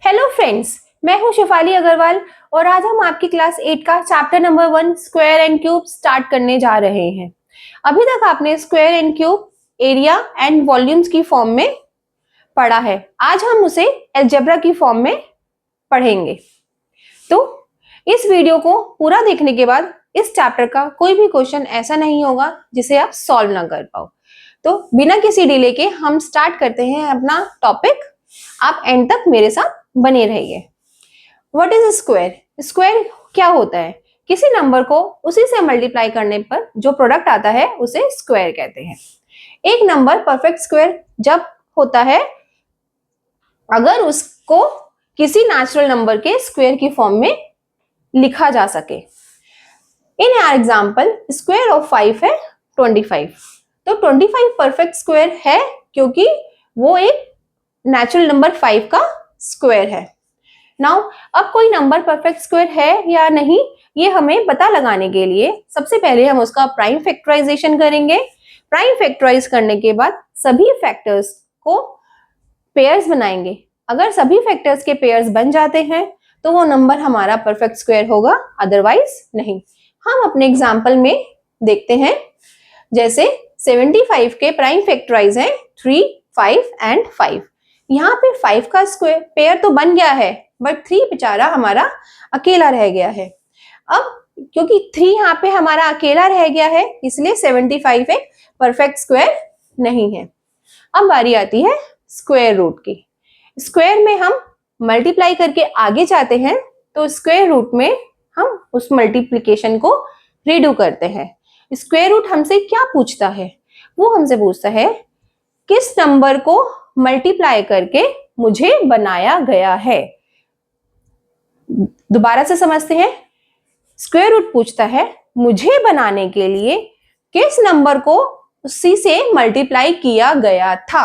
Hello friends, मैं हूं शिफाली अग्रवाल और आज हम आपकी क्लास 8 का chapter number 1 square and cube start करने जा रहे हैं। अभी तक आपने square and cube, area and volumes की फॉर्म में पढ़ा है। आज हम उसे अलजेब्रा की फॉर्म में पढ़ेंगे। तो इस वीडियो को पूरा देखने के बाद इस चैप्टर का कोई भी क्वेश्चन ऐसा नहीं होगा जिसे आप सॉल्व ना कर पाओ। तो बिना किसी डिले के हम स्टार्ट करते हैं अपना टॉपिक। आप एंड तक मेरे साथ बने रहिए। What is square? स्क्वायर क्या होता है? किसी नंबर को उसी से मल्टीप्लाई करने पर जो प्रोडक्ट आता है उसे स्क्वायर कहते हैं। एक नंबर परफेक्ट स्क्वायर जब होता है अगर उसको किसी नेचुरल नंबर के स्क्वायर की फॉर्म में लिखा जा सके। In our example square of 5 है 25। तो 25 परफेक्ट स्क्वायर है क्योंकि वो एक नेचुरल नंबर 5 का स्क्वायर है। नाउ अब कोई नंबर परफेक्ट स्क्वायर है या नहीं ये हमें पता लगाने के लिए सबसे पहले हम उसका प्राइम फैक्टराइजेशन करेंगे। प्राइम फैक्टराइज करने के बाद सभी फैक्टर्स को पेयर्स बनाएंगे। अगर सभी फैक्टर्स के पेयर्स बन जाते हैं तो वो नंबर हमारा परफेक्ट स्क्वायर होगा, अदरवाइज नहीं। हम अपने एग्जाम्पल में देखते हैं। जैसे 75 के प्राइम फैक्टराइज है 3, 5 एंड 5। यहाँ पे 5 का स्क्वायर पेयर तो बन गया है बट 3 बेचारा हमारा अकेला रह गया है। अब क्योंकि 3 यहाँ पे हमारा अकेला रह गया है इसलिए 75 एक परफेक्ट स्क्वायर नहीं है। अब बारी आती है स्क्वायर रूट की। स्क्वायर में हम मल्टीप्लाई करके आगे जाते हैं तो स्क्वायर रूट में हम उस मल्टीप्लिकेशन को रीडू करते हैं। स्क्वायर रूट हमसे क्या पूछता है? वो हमसे पूछता है किस नंबर को मल्टीप्लाई करके मुझे बनाया गया है। दोबारा से समझते हैं। स्क्वायर रूट पूछता है मुझे बनाने के लिए किस नंबर को उसी से मल्टीप्लाई किया गया था।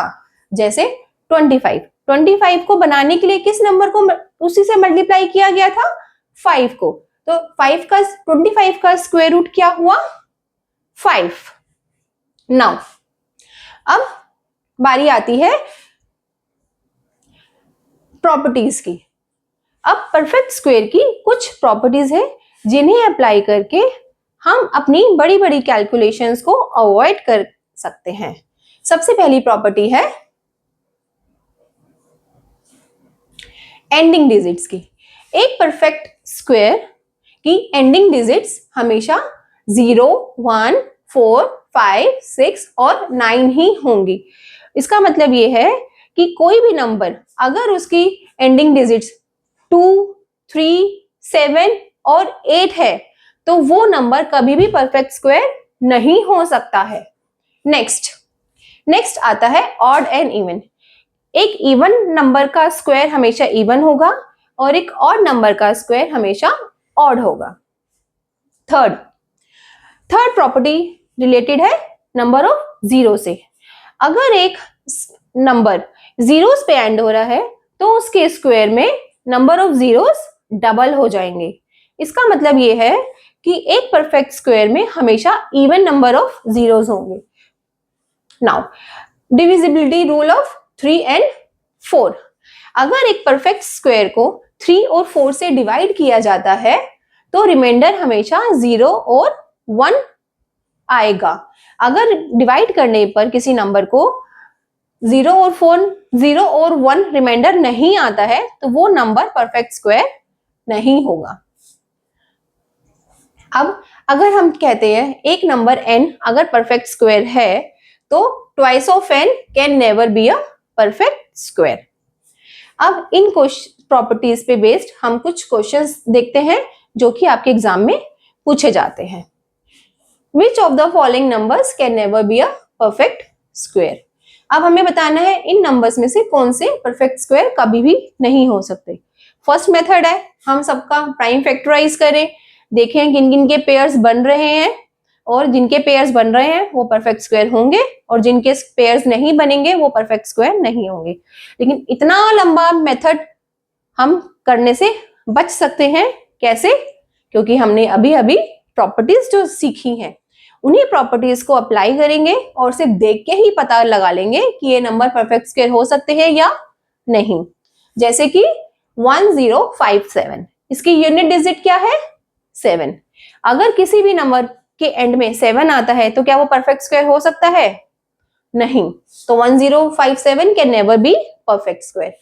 जैसे 25 को बनाने के लिए किस नंबर को उसी से मल्टीप्लाई किया गया था? 5 को। तो 25 का स्क्वायर रूट क्या हुआ? 5। नाउ अब बारी आती है प्रॉपर्टीज की। अब परफेक्ट स्क्वायर की कुछ प्रॉपर्टीज है जिन्हें अप्लाई करके हम अपनी बड़ी बड़ी कैलकुलेशंस को अवॉइड कर सकते हैं। सबसे पहली प्रॉपर्टी है एंडिंग डिजिट्स की। एक परफेक्ट स्क्वायर की एंडिंग डिजिट्स हमेशा 0, 1, 4, 5, 6 और 9 ही होंगी। इसका मतलब ये है कि कोई भी नंबर अगर उसकी एंडिंग डिजिट्स 2, 3, 7 और 8 है तो वो नंबर कभी भी परफेक्ट स्क्वायर नहीं हो सकता है। नेक्स्ट आता है ऑड एंड इवन। एक इवन नंबर का स्क्वायर हमेशा इवन होगा और एक ऑड नंबर का स्क्वायर हमेशा ऑड होगा। थर्ड प्रॉपर्टी रिलेटेड है नंबर ऑफ जीरो से। अगर एक नंबर जीरोस पे एंड हो रहा है तो उसके स्क्वायर में नंबर ऑफ जीरोस डबल हो जाएंगे। इसका मतलब ये है कि एक परफेक्ट स्क्वायर में हमेशा इवन नंबर ऑफ जीरोस होंगे। Now divisibility rule of 3 and 4। अगर एक परफेक्ट स्क्वायर को 3 और 4 से डिवाइड किया जाता है तो रिमाइंडर हमेशा 0 और 1 आएगा। अगर डिवाइड करने पर किसी नंबर को 0 और 1 रिमाइंडर नहीं आता है तो वो नंबर परफेक्ट स्क्वायर नहीं होगा। अब अगर हम कहते हैं एक नंबर n अगर परफेक्ट स्क्वायर है तो twice of n can never be a perfect square. अब इन प्रॉपर्टीज पे बेस्ड हम कुछ क्वेश्चंस देखते हैं जो कि आपके एग्जाम में पूछे जाते हैं। Which of the following numbers can never be a perfect square? अब हमें बताना है इन नंबर्स में से कौन से परफेक्ट स्क्वायर कभी भी नहीं हो सकते। फर्स्ट मेथड है हम सबका प्राइम फैक्टराइज करें, देखें किन किन के पेयर्स बन रहे हैं और जिनके पेयर्स बन रहे हैं वो परफेक्ट स्क्वायर होंगे और जिनके पेयर्स नहीं बनेंगे वो परफेक्ट स्क्वायर नहीं होंगे। लेकिन इतना लंबा मेथड हम करने से बच सकते हैं। कैसे? क्योंकि हमने अभी अभी प्रॉपर्टीज जो सीखी हैं उन्हीं प्रॉपर्टीज को अप्लाई करेंगे और सिर्फ देख के ही पता लगा लेंगे कि ये नंबर परफेक्ट स्क्वायर हो सकते हैं या नहीं। जैसे कि 1057। इसकी यूनिट डिजिट क्या है? 7। अगर किसी भी नंबर के एंड में 7 आता है तो क्या वो परफेक्ट स्क्वायर हो सकता है? नहीं। तो 1057 can never be perfect square.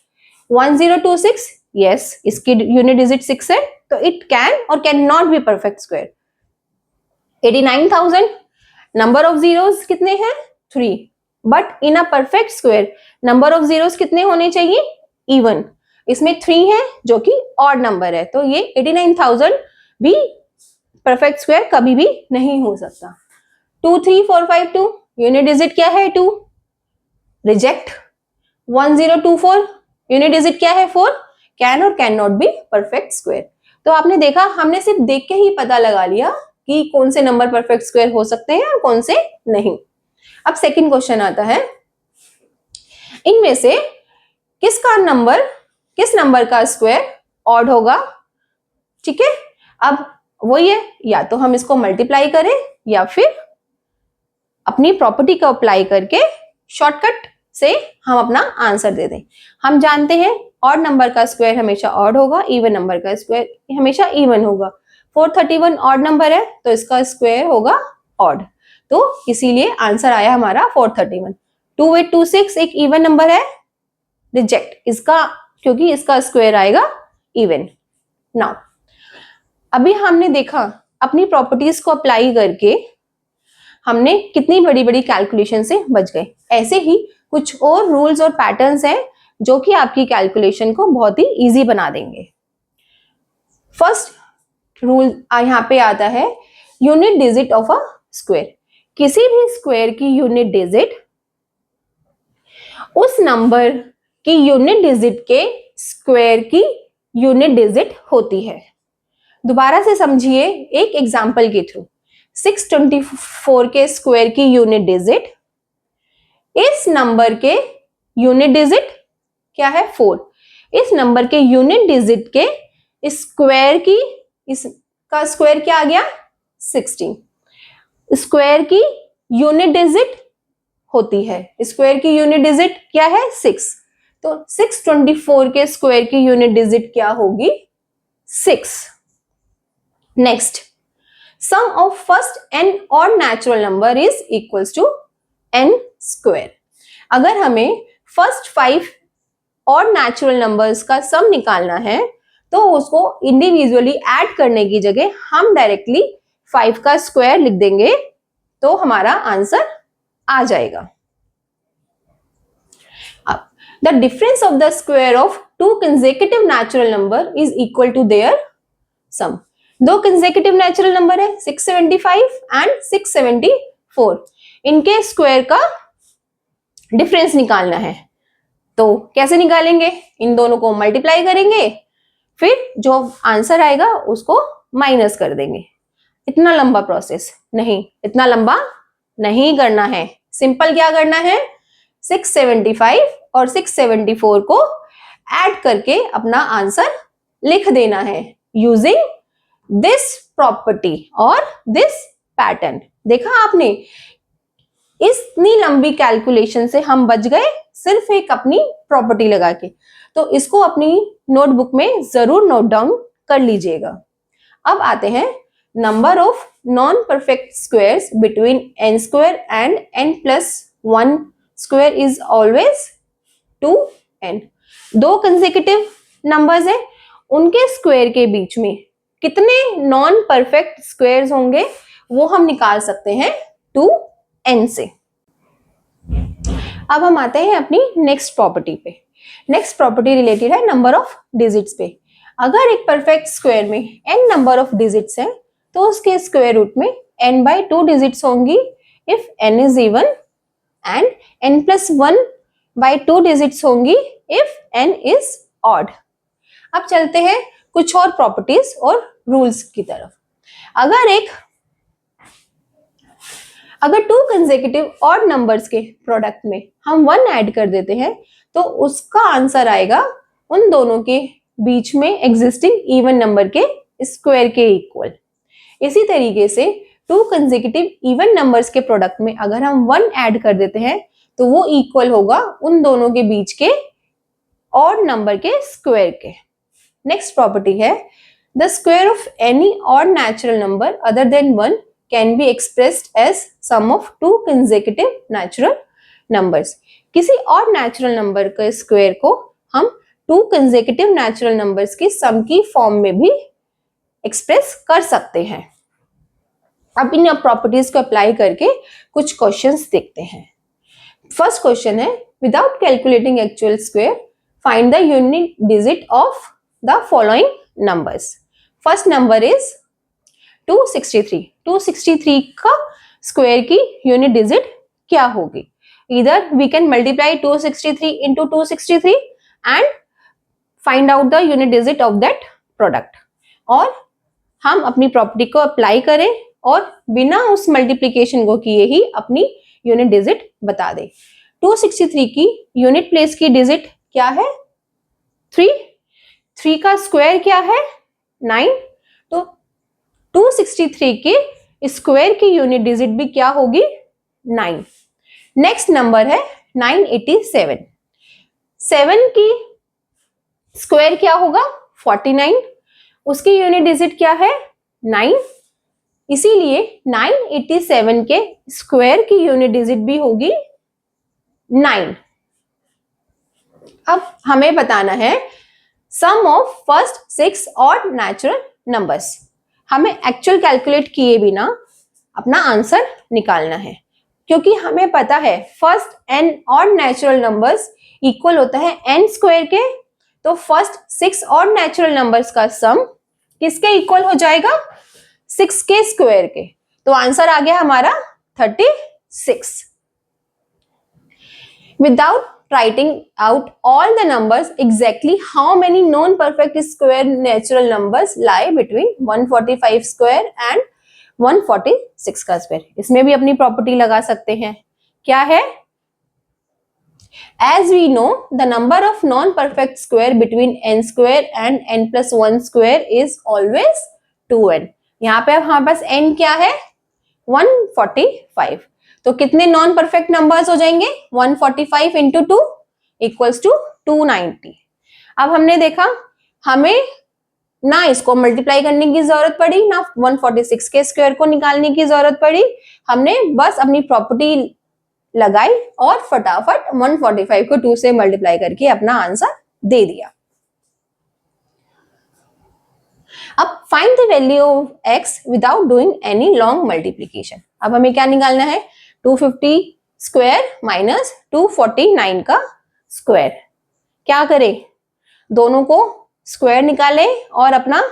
1026, yes, इसकी यूनिट डिजिट 6 है, तो इट कैन और can not be perfect square. 89,000, number of zeros कितने हैं? 3, but in a perfect square number of zeros कितने होने चाहिए? इवन। इसमें 3 है जो कि ऑड नंबर है, तो ये 89,000 भी परफेक्ट स्क्वायर कभी भी नहीं हो सकता। 23452, यूनिट डिजिट क्या है? 2, रिजेक्ट। 1024, यूनिट डिजिट क्या है? 4, कैन और can not be perfect square. तो आपने देखा, हमने सिर्फ देख के ही पता लगा लिया कि कौन से नंबर परफेक्ट स्क्वायर हो सकते हैं और कौन से नहीं। अब सेकंड क्वेश्चन आता है, इनमें से किस नंबर का स्क्वायर ऑड होगा? ठीक है, अब वो ये या तो हम इसको मल्टीप्लाई करें या फिर अपनी प्रॉपर्टी को अप्लाई करके शॉर्टकट से हम अपना आंसर दे दें। हम जानते हैं ऑड नंबर का स्क्वायर हमेशा ऑड होगा, इवन नंबर का स्क्वायर हमेशा इवन होगा। 431 ऑड नंबर है तो इसका स्क्वायर होगा ऑड, तो इसीलिए आंसर आया हमारा 431। 2826 एक इवन नंबर है, रिजेक्ट इसका, क्योंकि इसका स्क्वायर आएगा इवन। नाउ अभी हमने देखा अपनी प्रॉपर्टीज को अप्लाई करके हमने कितनी बड़ी बड़ी कैलकुलेशन से बच गए। ऐसे ही कुछ और रूल्स और पैटर्न्स हैं जो कि आपकी कैलकुलेशन को बहुत ही इजी बना देंगे। फर्स्ट रूल यहाँ पे आता है, unit digit of a square. किसी भी स्क्वायर की यूनिट डिजिट उस नंबर की यूनिट डिजिट के स्क्वायर की यूनिट डिजिट होती है। दोबारा से समझिए एक एग्जांपल के थ्रू। 624 के स्क्वायर की यूनिट डिजिट इस नंबर के यूनिट डिजिट क्या है? 4। इस नंबर के यूनिट डिजिट के स्क्वायर की, इसका स्क्वायर क्या आ गया? 16। स्क्वायर की यूनिट डिजिट होती है, स्क्वायर की यूनिट डिजिट क्या है? 6। तो 624 के स्क्वायर की यूनिट डिजिट क्या होगी? 6। Next, sum of first n odd natural number is equals to n square. अगर हमें फर्स्ट 5 ऑड नेचुरल नंबर्स का सम निकालना है तो उसको इंडिविजुअली ऐड करने की जगह हम डायरेक्टली 5 का स्क्वायर लिख देंगे तो हमारा आंसर आ जाएगा। अब the difference of the square of 2 consecutive natural number is equal to their sum। 2 consecutive natural number है 675 एंड 674, इनके स्क्वायर का डिफरेंस निकालना है तो कैसे निकालेंगे? इन दोनों को मल्टीप्लाई करेंगे, फिर जो आंसर आएगा उसको माइनस कर देंगे। इतना लंबा प्रोसेस नहीं, इतना लंबा नहीं करना है। सिंपल क्या करना है, 675 और 674 को ऐड करके अपना आंसर लिख देना है यूजिंग दिस प्रॉपर्टी और दिस पैटर्न। देखा आपने, इतनी लंबी कैलकुलेशन से हम बच गए सिर्फ एक अपनी प्रॉपर्टी लगा के। तो इसको अपनी नोटबुक में जरूर नोट डाउन कर लीजिएगा। अब आते हैं number of non perfect squares between n square and n+1 square is always 2n। 2 consecutive numbers है, उनके स्क्वायर के बीच में कितने नॉन परफेक्ट स्क्वायर्स होंगे वो हम निकाल सकते हैं 2n से। अब हम आते हैं अपनी नेक्स्ट प्रॉपर्टी पे। नेक्स्ट प्रॉपर्टी रिलेटेड है नंबर ऑफ डिजिट्स पे। अगर एक परफेक्ट स्क्वायर में n नंबर ऑफ डिजिट्स हैं तो उसके स्क्वायर रूट में n/2 डिजिट्स होंगी if n is even and n+1/2 digits होंगी इफ n इज ऑड। अब चलते हैं कुछ और प्रॉपर्टीज और रूल्स की तरफ। अगर 2 कंसेक्यूटिव ऑड नंबर्स के प्रोडक्ट में हम 1 ऐड कर देते हैं तो उसका आंसर आएगा उन दोनों के बीच में एग्जिस्टिंग इवन नंबर के स्क्वायर के इक्वल। इसी तरीके से 2 कंसेक्यूटिव इवन नंबर्स के प्रोडक्ट में अगर हम 1 ऐड कर देते हैं तो वो इक्वल होगा उन दोनों के बीच के ऑड नंबर के स्क्वायर के। नेक्स्ट प्रॉपर्टी है the square of any odd natural number other than 1 can be expressed as sum of 2 consecutive natural numbers. किसी और नेचुरल नंबर के स्क्वायर को हम 2 कंसेक्यूटिव नेचुरल नंबर्स की सम की फॉर्म में भी एक्सप्रेस कर सकते हैं। अब इन प्रॉपर्टीज को अप्लाई करके कुछ क्वेश्चंस देखते हैं। फर्स्ट क्वेश्चन है without calculating actual square find the unit digit of the following numbers. First number is 263। 263 का स्क्वायर की यूनिट डिजिट क्या होगी? Either we can multiply 263 into 263 and find out the unit digit of that product, और हम अपनी property को apply करें और बिना उस मल्टीप्लीकेशन को किए ही अपनी यूनिट डिजिट बता दें। 263 की यूनिट प्लेस की डिजिट क्या है? 3। 3 का स्क्वायर क्या है? 9। तो 263 के स्क्वायर की यूनिट डिजिट भी क्या होगी? 9। नेक्स्ट नंबर है 987। 7 की स्क्वायर क्या होगा? 49। उसकी यूनिट डिजिट क्या है? 9। इसीलिए 987 के स्क्वायर की यूनिट डिजिट भी होगी 9। अब हमें बताना है sum of first 6 odd natural numbers. हमें एक्चुअल कैलकुलेट किए बिना अपना आंसर निकालना है, क्योंकि हमें पता है first n odd natural numbers equal होता है n स्क्वायर के। तो फर्स्ट 6 ऑड नेचुरल नंबर्स का सम किसके इक्वल हो जाएगा? 6 के स्क्वायर के। तो आंसर आ गया हमारा 36। Without writing out all the numbers, exactly how many non-perfect square natural numbers lie between 145 square and 146 का स्क्वायर? इसमें भी अपनी प्रॉपर्टी लगा सकते हैं। क्या है? As we know, the number of non-perfect square between n square and n plus 1 square is always 2n। यहाँ पे हमारे पास n क्या है? 145। तो कितने नॉन परफेक्ट नंबर्स हो जाएंगे? 145 इंटू 2 इक्वल्स टू 290। अब हमने देखा हमें ना इसको मल्टीप्लाई करने की जरूरत पड़ी, ना 146 के स्क्वायर को निकालने की जरूरत पड़ी। हमने बस अपनी प्रॉपर्टी लगाई और फटाफट 145 को 2 से मल्टीप्लाई करके अपना आंसर दे दिया। अब find the value of x without doing any long multiplication. अब हमें क्या निकालना है? 250 स्क्वायर माइनस 249 का स्क्वायर। क्या करें? दोनों को स्क्वायर निकालें और अपना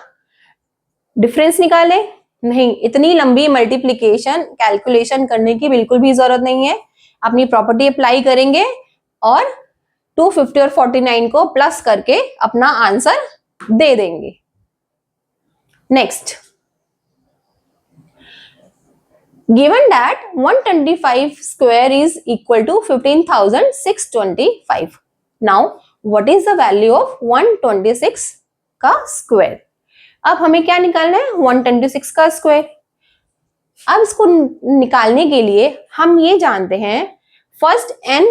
डिफरेंस निकालें? नहीं, इतनी लंबी मल्टीप्लीकेशन कैलकुलेशन करने की बिल्कुल भी जरूरत नहीं है। अपनी प्रॉपर्टी अप्लाई करेंगे और 250 और 49 को प्लस करके अपना आंसर दे देंगे। Next, given that 125 square is equal to 15,625. Now, what is the value of 126 का स्क्वायर? अब हमें क्या निकालना है? 126 का स्क्वायर। अब इसको निकालने के लिए हम ये जानते हैं फर्स्ट n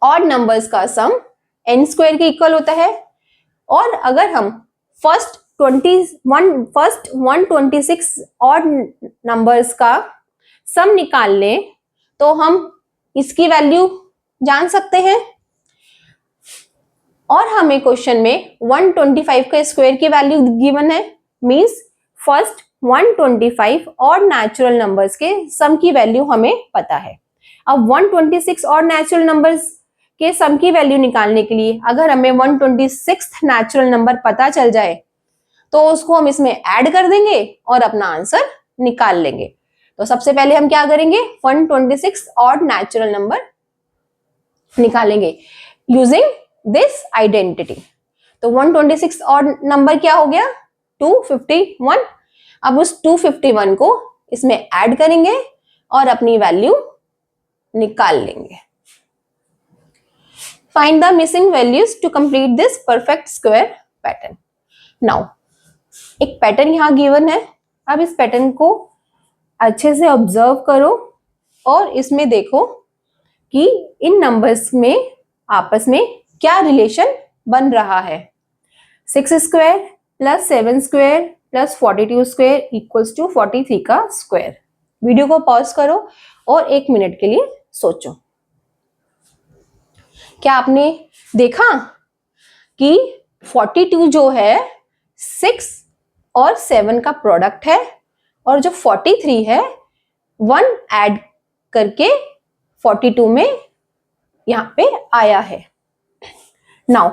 ऑड नंबर्स का सम n स्क्वायर के इक्वल होता है, और अगर हम फर्स्ट 126 ऑड नंबर्स का सम निकाल लें तो हम इसकी वैल्यू जान सकते हैं। और हमें क्वेश्चन में 125 के स्क्वायर की वैल्यू गिवन है, मींस फर्स्ट 125 और नेचुरल नंबर्स के सम की वैल्यू हमें पता है। अब 126 और नेचुरल नंबर्स के सम की वैल्यू निकालने के लिए अगर हमें 126 नेचुरल नंबर पता चल जाए तो उसको हम इसमें ऐड कर देंगे और अपना आंसर निकाल लेंगे। तो सबसे पहले हम क्या करेंगे? 126 ऑड नेचुरल नंबर निकालेंगे यूजिंग दिस आइडेंटिटी। तो 126 ऑड नंबर क्या हो गया? 251। अब उस 251 को इसमें ऐड करेंगे और अपनी वैल्यू निकाल लेंगे। Find the missing values to complete this perfect square pattern. Now एक पैटर्न यहां गिवन है। अब इस पैटर्न को अच्छे से ऑब्जर्व करो और इसमें देखो कि इन नंबर्स में आपस में क्या रिलेशन बन रहा है। 6 square plus 7 square plus 42 square equals to 43 का स्क्वायर। वीडियो को पॉज करो और 1 मिनट के लिए सोचो। क्या आपने देखा कि 42 जो है 6 और 7 का प्रोडक्ट है, और जो 43 है 1 ऐड करके 42 में यहां पे आया है। नाउ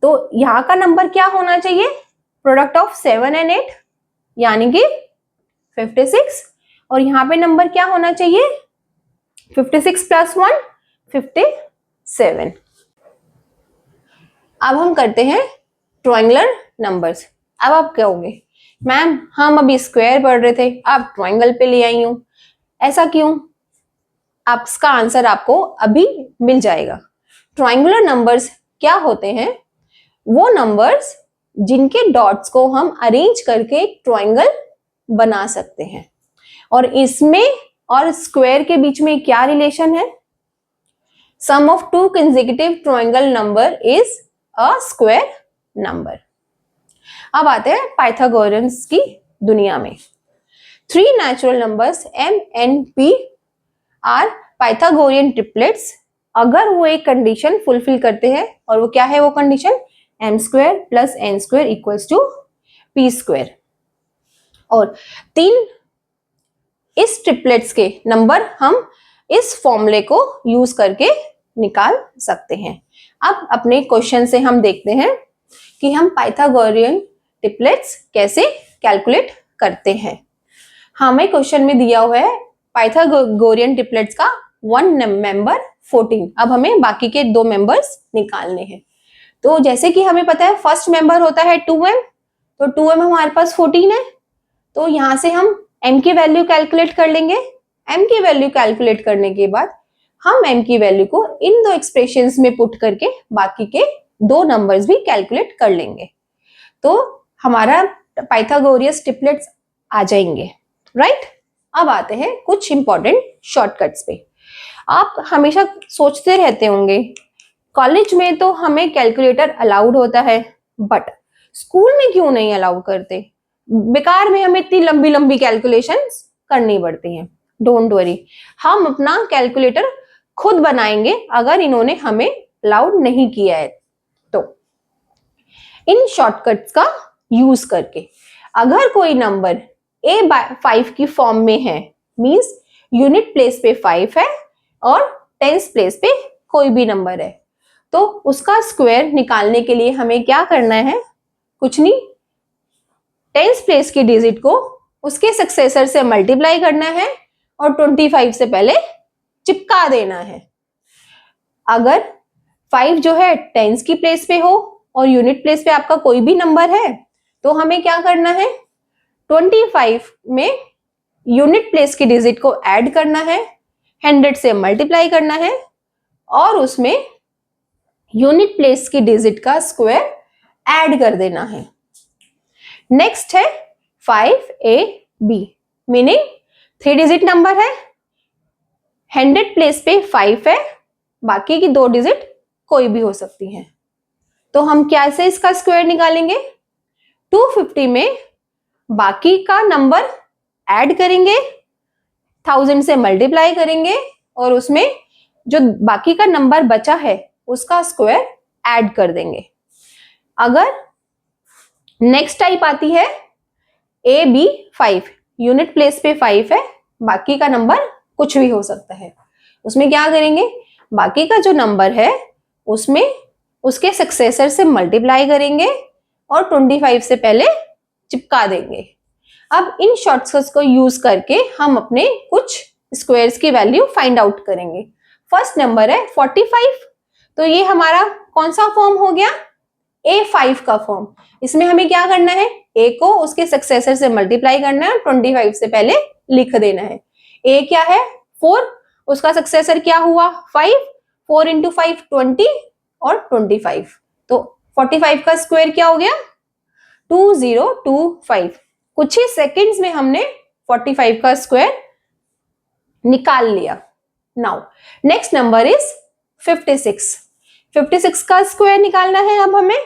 तो यहां का नंबर क्या होना चाहिए? प्रोडक्ट ऑफ 7 एंड 8 यानी कि 56, और यहां पे नंबर क्या होना चाहिए? 56 प्लस 1 57। अब हम करते हैं ट्रायंगुलर नंबर्स। अब आप कहोगे मैम हम अभी स्क्वायर पढ़ रहे थे, आप ट्रायंगल पे ले आई हूं, ऐसा क्यों? आप इसका आंसर आपको अभी मिल जाएगा। ट्रायंगुलर नंबर्स क्या होते हैं? वो नंबर्स जिनके डॉट्स को हम अरेंज करके ट्रायंगल बना सकते हैं। और इसमें और स्क्वायर के बीच में क्या रिलेशन है? Sum of two consecutive triangle number is a square number. अब आते हैं पाइथागोरस की दुनिया में। 3 natural numbers m n p are Pythagorean triplets अगर वो एक कंडीशन फुलफिल करते हैं, और वो क्या है वो condition? m square plus n square equals to p square. और 3 इस ट्रिपलेट्स के नंबर हम इस फॉर्मूले को यूज करके निकाल सकते हैं। अब अपने क्वेश्चन से हम देखते हैं कि हम पाइथागोरियन ट्रिपलेट्स कैसे कैलकुलेट करते हैं। हमें क्वेश्चन में दिया हुआ है पाइथागोरियन ट्रिपलेट्स का 1 मेंबर 14। अब हमें बाकी के 2 मेंबर्स निकालने हैं। तो जैसे कि हमें पता है फर्स्ट मेंबर होता है 2m, तो 2m हमारे पास 14 है, तो यहां से हम m की वैल्यू कैलकुलेट कर लेंगे। m की वैल्यू कैलकुलेट करने के बाद हम m की वैल्यू को इन 2 एक्सप्रेशंस में पुट करके बाकी के 2 नंबर्स भी कैलकुलेट कर लेंगे, तो हमारा पाइथागोरियस ट्रिपलेट्स आ जाएंगे, राइट? अब आते हैं कुछ इंपॉर्टेंट शॉर्टकट्स पे। आप हमेशा सोचते रहते होंगे कॉलेज में तो हमें कैलकुलेटर अलाउड होता है, बट स्कूल में क्यों नहीं अलाउ करते? बेकार में हमें इतनी लंबी लंबी कैलकुलेशंस करनी पड़ती हैं। डोंट वरी, हम अपना कैलकुलेटर खुद बनाएंगे अगर इन्होंने हमें अलाउड नहीं किया है तो। इन शॉर्टकट्स का यूज करके अगर कोई नंबर a/5 की फॉर्म में है, मींस यूनिट प्लेस पे 5 है और टेंस प्लेस पे कोई भी नंबर है, तो उसका स्क्वायर निकालने के लिए हमें क्या करना है? कुछ नहीं, टेंस प्लेस की डिजिट को उसके सक्सेसर से मल्टीप्लाई करना है और 25 से पहले चिपका देना है। अगर 5 जो है टेंस की प्लेस पे हो और यूनिट प्लेस पे आपका कोई भी नंबर है, तो हमें क्या करना है? 25 में यूनिट प्लेस की डिजिट को ऐड करना है, 100 से मल्टीप्लाई करना है और उसमें यूनिट प्लेस की डिजिट का स्क्वायर ऐड कर देना है। नेक्स्ट है 5ab, मीनिंग 3 डिजिट नंबर है, 100 प्लेस पे 5 है, बाकी की 2 डिजिट कोई भी हो सकती है। तो हम कैसे इसका स्क्वायर निकालेंगे? 250 में बाकी का नंबर ऐड करेंगे, 1000 से मल्टीप्लाई करेंगे और उसमें जो बाकी का नंबर बचा है उसका स्क्वायर ऐड कर देंगे। अगर नेक्स्ट टाइप आती है AB5, यूनिट प्लेस पे 5 है, बाकी का नंबर कुछ भी हो सकता है, उसमें क्या करेंगे? बाकी का जो नंबर है उसमें उसके सक्सेसर से मल्टीप्लाई करेंगे और 25 से पहले चिपका देंगे। अब इन शॉर्टकट्स को यूज करके हम अपने कुछ स्क्वायर्स की वैल्यू फाइंड आउट करेंगे। फर्स्ट नंबर है 45, तो ये हमारा कौन सा फॉर्म हो गया? A5 का फॉर्म। इसमें हमें क्या करना है? A को उसके सक्सेसर से मल्टीप्लाई करना है, 25 से पहले लिख देना है। A क्या है? 4, उसका सक्सेसर क्या हुआ? 5, 4 इंटू 5 20 और 25, तो 45 का स्क्वायर क्या हो गया? 2025। कुछ ही सेकंड्स में हमने 45 का स्क्वायर निकाल लिया। Now next number is 56। 56 का स्क्वायर निकालना है अब हमें,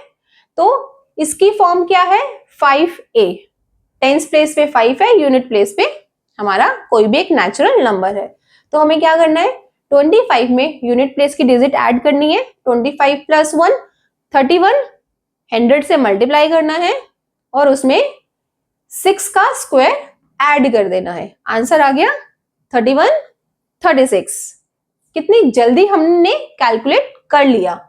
तो इसकी फॉर्म क्या है 5a, टेंस प्लेस पे 5 है, यूनिट प्लेस पे हमारा कोई भी एक नेचुरल नंबर है। तो हमें क्या करना है 25 में यूनिट प्लेस की डिजिट ऐड करनी है, 25 प्लस 1 31, 100 से मल्टीप्लाई करना है और उसमें 6 का स्क्वायर ऐड कर देना है। आंसर आ गया 31 36। कितनी जल्दी हमने कैलकुलेट कर लिया।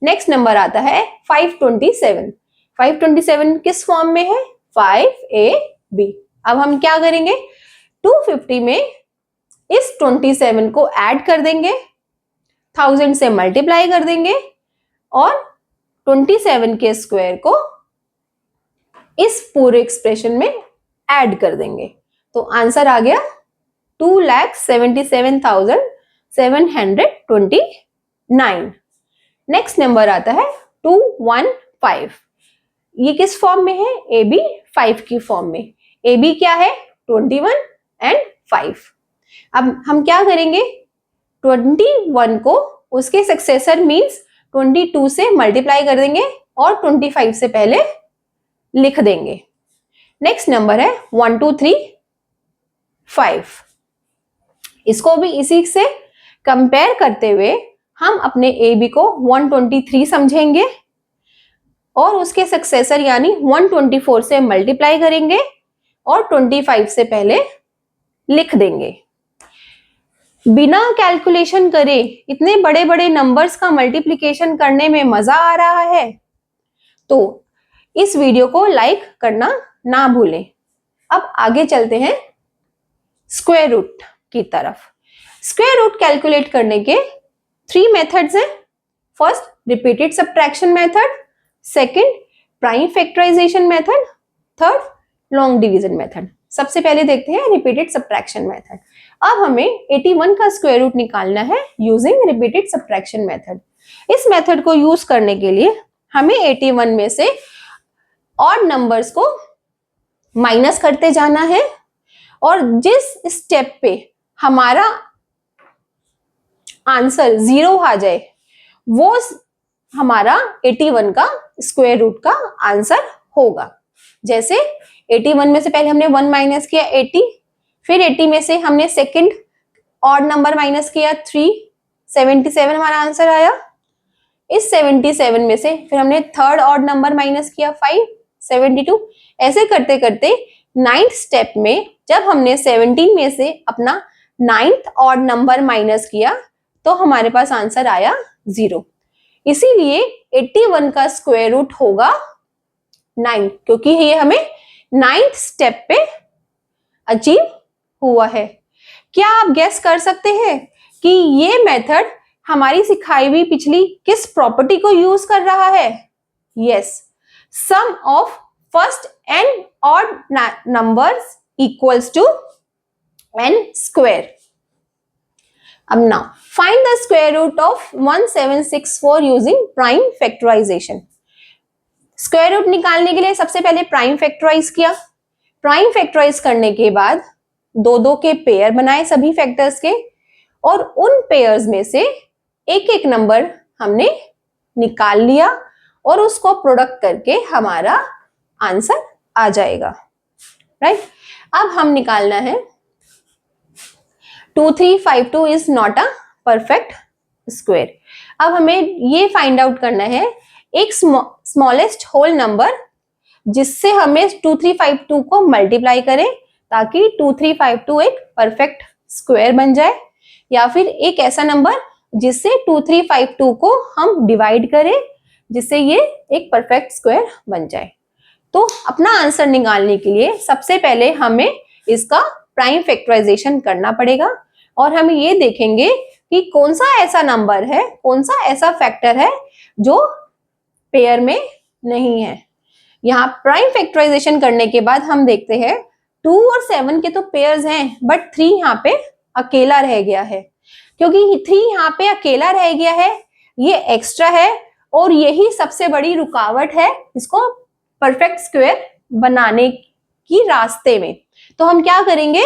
नेक्स्ट नंबर आता है 527। 527 किस फॉर्म में है 5ab। अब हम क्या करेंगे 250 में इस 27 को ऐड कर देंगे, 1000 से मल्टीप्लाई कर देंगे और 27 के स्क्वायर को इस पूरे एक्सप्रेशन में ऐड कर देंगे। तो आंसर आ गया 2,77,729। नेक्स्ट नंबर आता है 215। ये किस फॉर्म में है AB 5 की फॉर्म में। AB क्या है 21 एंड 5। अब हम क्या करेंगे 21 को उसके सक्सेसर मींस 22 से मल्टीप्लाई कर देंगे और 25 से पहले लिख देंगे। नेक्स्ट नंबर है 1 2 3 5। इसको भी इसी से कंपेयर करते हुए हम अपने AB को 123 समझेंगे और उसके सक्सेसर यानी 124 से मल्टीप्लाई करेंगे और 25 से पहले लिख देंगे। बिना कैलकुलेशन करे इतने बड़े बड़े नंबर्स का मल्टीप्लिकेशन करने में मजा आ रहा है तो इस वीडियो को लाइक करना ना भूलें। अब आगे चलते हैं स्क्वायर रूट की तरफ। स्क्वायर रूट कैलकुलेट करने के 3 मेथड्स हैं। First repeated subtraction method, second prime factorization method, third long division method. सबसे पहले देखते हैं रिपीटेड सब्ट्रैक्शन मेथड। अब हमें 81 का स्क्वायर रूट निकालना है यूजिंग रिपीटेड सब्ट्रैक्शन मेथड। इस मेथड को यूज करने के लिए हमें 81 में से ऑड नंबर्स को माइनस करते जाना है और जिस स्टेप पे हमारा आंसर 0 आ जाए वो हमारा 81 का स्क्वायर रूट का आंसर होगा। जैसे 81 में से पहले हमने 1 माइनस किया 80, फिर 80 में से हमने सेकंड ऑड नंबर माइनस किया 3, 77 हमारा आंसर आया। इस 77 में से फिर हमने थर्ड ऑड नंबर माइनस किया 5, 72। ऐसे करते करते 9th स्टेप में जब हमने 17 में से अपना 9th ऑड नंबर माइनस किया तो हमारे पास आंसर आया 0। इसीलिए 81 का स्क्वायर रूट होगा 9, क्योंकि ये हमें 9th स्टेप पे अचीव हुआ है। क्या आप गेस कर सकते हैं कि ये मेथड हमारी सिखाई हुई पिछली किस प्रॉपर्टी को यूज कर रहा है? Yes, sum of first and odd numbers equals to n square. अब now find the square root of 1764 using prime factorisation. Square root निकालने के लिए सबसे पहले प्राइम फैक्टराइज किया। प्राइम फैक्टराइज करने के बाद 2-2 के पेयर बनाए सभी फैक्टर्स के और उन पेयर्स में से एक एक नंबर हमने निकाल लिया और उसको प्रोडक्ट करके हमारा आंसर आ जाएगा। राइट, अब हम निकालना है 2352 is not a perfect square. अब हमें ये फाइंड आउट करना है एक स्मॉलेस्ट होल नंबर जिससे हमें 2352 को मल्टीप्लाई करें ताकि 2352 एक परफेक्ट स्क्वायर बन जाए, या फिर एक ऐसा नंबर जिससे 2352 को हम डिवाइड करें जिससे ये एक परफेक्ट स्क्वायर बन जाए। तो अपना आंसर निकालने के लिए सबसे पहले हमें इसका प्राइम फैक्टराइजेशन करना पड़ेगा और हम ये देखेंगे कि कौन सा ऐसा नंबर है, कौन सा ऐसा फैक्टर है जो पेयर में नहीं है। यहाँ प्राइम फैक्टराइजेशन करने के बाद हम देखते हैं 2 और 7 के तो पेयर्स हैं बट 3 यहाँ पे अकेला रह गया है। क्योंकि 3 यहाँ पे अकेला रह गया है, ये एक्स्ट्रा है और यही सबसे बड़ी रुकावट है इसको परफेक्ट स्क्वायर बनाने की रास्ते में। तो हम क्या करेंगे,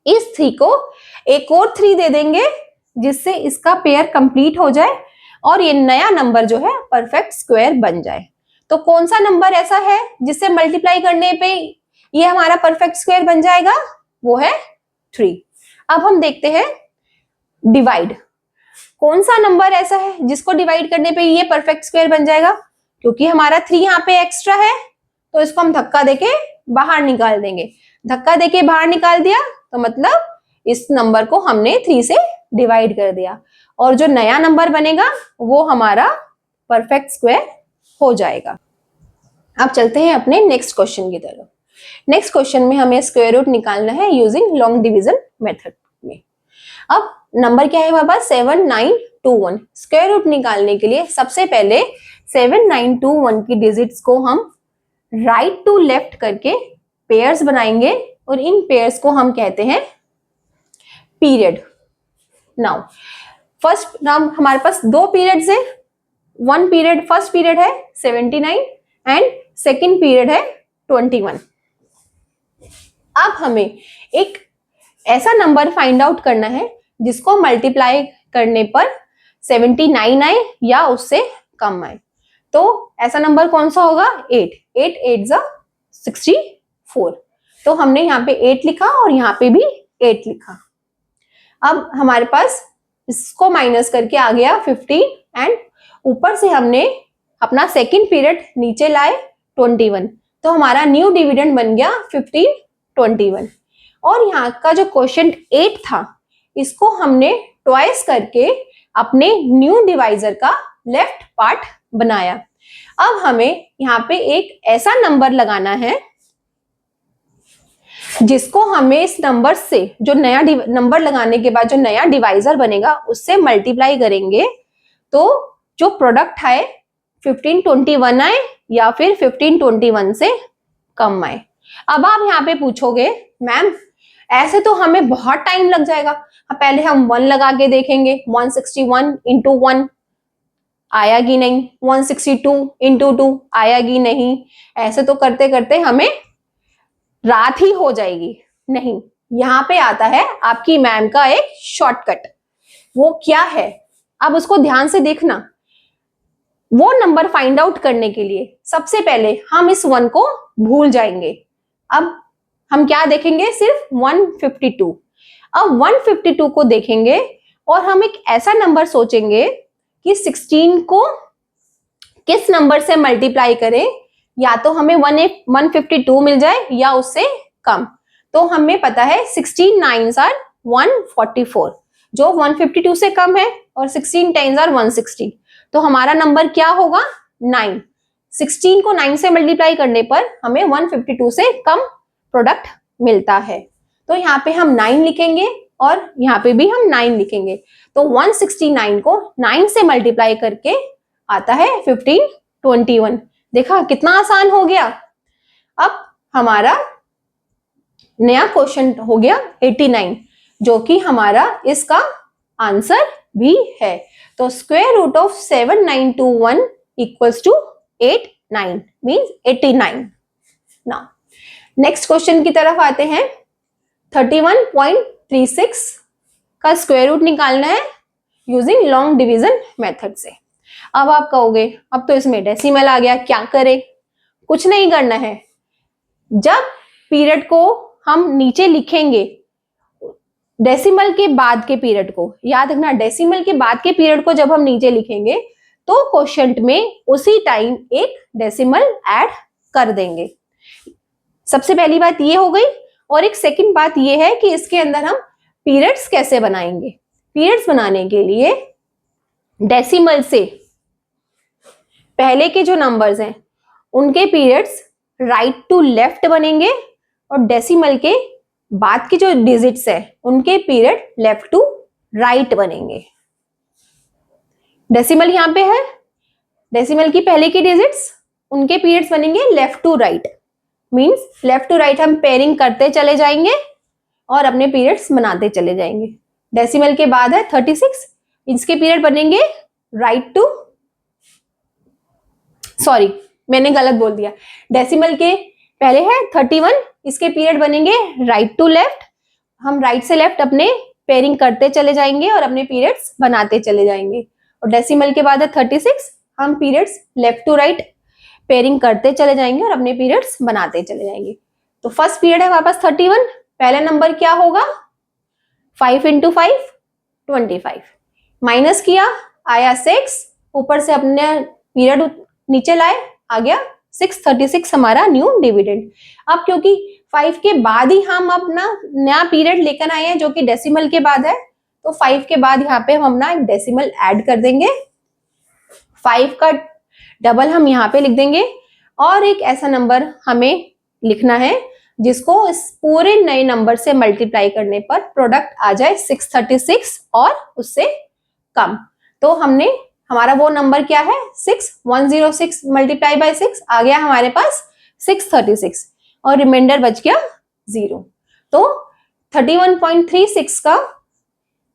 इस 3 को एक और 3 दे देंगे जिससे इसका पेयर कंप्लीट हो जाए और ये नया नंबर जो है परफेक्ट स्क्वायर बन जाए। तो कौन सा नंबर ऐसा है जिससे मल्टीप्लाई करने पे ये हमारा परफेक्ट स्क्वायर बन जाएगा? वो है 3। अब हम देखते हैं डिवाइड। कौन सा नंबर ऐसा है जिसको डिवाइड करने पे ये परफेक्ट स्क्वायर बन जाएगा? क्योंकि हमारा 3 यहाँ पे एक्स्ट्रा है तो इसको हम धक्का देके बाहर निकाल देंगे। धक्का देके बाहर निकाल दिया तो मतलब इस नंबर को हमने 3 से डिवाइड कर दिया और जो नया नंबर बनेगा वो हमारा परफेक्ट स्क्वायर हो जाएगा। अब चलते हैं अपने नेक्स्ट क्वेश्चन की तरफ। नेक्स्ट क्वेश्चन में हमें स्क्वायर रूट निकालना है यूजिंग लॉन्ग डिवीजन मेथड में। अब नंबर क्या है हमारे पास? 7921। स्क्वायर रूट निकालने के लिए सबसे पहले 7921 की डिजिट्स को हम राइट टू लेफ्ट करके पेयर्स बनाएंगे और इन पेयर्स को हम कहते हैं पीरियड। नाउ फर्स्ट नाम हमारे पास 2 पीरियड्स है। वन पीरियड, फर्स्ट पीरियड है 79 एंड सेकेंड पीरियड है 21। अब हमें एक ऐसा नंबर फाइंड आउट करना है जिसको मल्टीप्लाई करने पर 79 आए या उससे कम आए। तो ऐसा नंबर कौन सा होगा? 8। 8 8 जा 64। तो हमने यहाँ पे 8 लिखा और यहाँ पे भी 8 लिखा। अब हमारे पास इसको माइनस करके आ गया 15 एंड ऊपर से हमने अपना सेकंड पीरियड नीचे लाए 21। तो हमारा न्यू डिविडेंड बन गया 1521। और यहाँ का जो क्वोशिएंट 8 था इसको हमने ट्वाइस करके अपने न्यू डिवाइजर का लेफ्ट पार्ट बनाया। अब हमें यहाँ पे एक ऐसा नंबर लगाना है जिसको हमें इस नंबर से, जो नया नंबर लगाने के बाद जो नया डिवाइजर बनेगा उससे मल्टीप्लाई करेंगे तो जो प्रोडक्ट है 1521 आए या फिर 1521 से कम आए। अब आप यहाँ पे पूछोगे मैम ऐसे तो हमें बहुत टाइम लग जाएगा, पहले हम 1 लगा के देखेंगे। 161 इंटू 1 आया कि नहीं, 162 इंटू 2 आया कि नहीं, ऐसे तो करते करते हमें रात ही हो जाएगी। नहीं, यहाँ पे आता है आपकी मैम का एक शॉर्टकट। वो क्या है अब उसको ध्यान से देखना। वो नंबर फाइंड आउट करने के लिए सबसे पहले हम इस 1 को भूल जाएंगे। अब हम क्या देखेंगे? सिर्फ 152। अब 152 को देखेंगे और हम एक ऐसा नंबर सोचेंगे कि 16 को किस नंबर से मल्टीप्लाई करें, या तो हमें 152 मिल जाए या उससे कम। तो हमें पता है 16 9s आर 144, जो 152 से कम है, और 16 10s आर 160। तो हमारा नंबर क्या होगा? 9। 16 को 9 से मल्टीप्लाई करने पर हमें 152 से कम प्रोडक्ट मिलता है। तो यहाँ पे हम 9 लिखेंगे और यहाँ पे भी हम 9 लिखेंगे। तो 169 को 9 से मल्टीप्लाई करके आता है 1521। देखा कितना आसान हो गया। अब हमारा नया क्वेश्चन हो गया 89, जो कि हमारा इसका आंसर भी है। तो square root of 7921 equals to 89 means 89। Now next question की तरफ आते हैं। 31.36 का स्क्वायर रूट निकालना है यूजिंग लॉन्ग डिवीजन मेथड से। अब आप कहोगे अब तो इसमें डेसिमल आ गया, क्या करें? कुछ नहीं करना है। जब पीरियड को हम नीचे लिखेंगे, डेसिमल के बाद के पीरियड को याद रखना, डेसिमल के बाद के पीरियड को जब हम नीचे लिखेंगे तो क्वोशिएंट में उसी टाइम एक डेसिमल ऐड कर देंगे। सबसे पहली बात ये हो गई। और एक सेकंड बात ये है कि इसके अंदर हम पीरियड्स कैसे बनाएंगे। पीरियड्स बनाने के लिए डेसिमल से पहले के जो नंबर्स हैं उनके पीरियड्स राइट टू लेफ्ट बनेंगे और डेसिमल के बाद की जो डिजिट्स है उनके पीरियड लेफ्ट टू राइट बनेंगे। डेसिमल यहाँ पे है, डेसिमल की पहले की डिजिट्स उनके पीरियड्स बनेंगे left to right, means left to right हम पेयरिंग करते चले जाएंगे और अपने पीरियड्स बनाते चले जाएंगे। डेसिमल के बाद है 36, इसके पीरियड बनेंगे राइट टू, सॉरी मैंने गलत बोल दिया, डेसिमल के पहले है 31, इसके पीरियड बनेंगे राइट टू लेफ्ट। हम राइट से लेफ्ट अपने पेयरिंग करते चले जाएंगे और अपने पीरियड्स बनाते चले जाएंगे। और डेसिमल के बाद है 36, हम periods left to right pairing करते चले जाएंगे और अपने पीरियड्स बनाते चले जाएंगे। तो फर्स्ट पीरियड है हमारे पास 31, पहला नंबर क्या होगा 5 इंटू 5 25, माइनस किया आया 6, ऊपर से अपने पीरियड नीचे लाए आ गया 636 हमारा न्यू डिविडेंड। अब क्योंकि 5 के बाद ही हम अपना नया पीरियड लेकर आए हैं जो कि डेसिमल के बाद है, तो 5 के बाद यहाँ पे हम ना एक डेसिमल ऐड कर देंगे, 5 का डबल हम यहाँ पे लिख देंगे और एक ऐसा नंबर हमें लिखना है जिसको इस पूरे नए नंबर से मल्टीप्लाई करने पर प्रोडक्ट आ जाए 636 और उससे कम। तो हमने हमारा वो नंबर क्या है 6106 मल्टीप्लाई बाय 6 आ गया हमारे पास 636 और रिमाइंडर बच गया 0। तो 31.36 का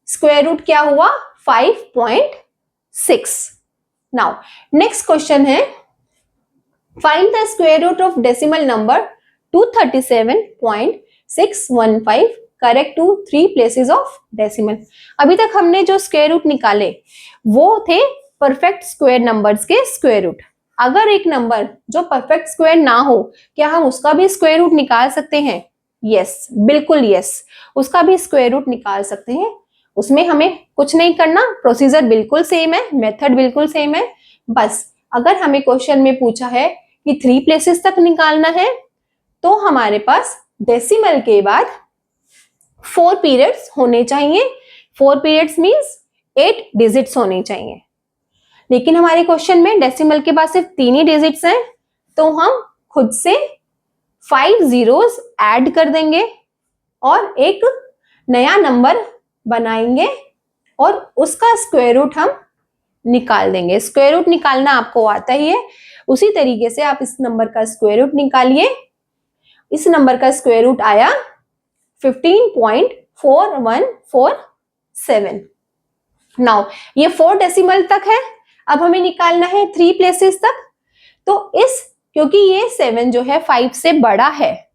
स्क्वायर रूट क्या हुआ 5.6। नाउ नेक्स्ट क्वेश्चन है find the square root of decimal number 237.615 correct to 3 places of decimal. अभी तक हमने जो स्क्वायर रूट निकाले वो थे परफेक्ट स्क्वायर नंबर्स के स्क्वायर रूट। अगर एक नंबर जो परफेक्ट स्क्वायर ना हो क्या हम उसका भी स्क्वायर रूट निकाल सकते हैं? यस, बिल्कुल यस, उसका भी स्क्वायर रूट निकाल सकते हैं। उसमें हमें कुछ नहीं करना, प्रोसीजर बिल्कुल सेम है, मेथड बिल्कुल सेम है। बस अगर हमें क्वेश्चन में पूछा है कि 3 प्लेसेस तक निकालना है तो हमारे पास डेसिमल के बाद 4 पीरियड्स होने चाहिए। 4 पीरियड्स मींस 8 डिजिट्स होने चाहिए। लेकिन हमारे क्वेश्चन में डेसिमल के बाद सिर्फ 3 ही डिजिट्स हैं, तो हम खुद से 5 जीरोस ऐड कर देंगे और एक नया नंबर बनाएंगे और उसका स्क्वायर रूट हम निकाल देंगे। स्क्वायर रूट निकालना आपको आता ही है, उसी तरीके से आप इस नंबर का स्क्वायर रूट निकालिए। इस नंबर का स्क्वायर रूट आया 15.4147। नाउ ये 4 डेसिमल तक है, अब हमें निकालना है 3 प्लेसेस तक। तो क्योंकि ये 7 जो है 5 से बड़ा है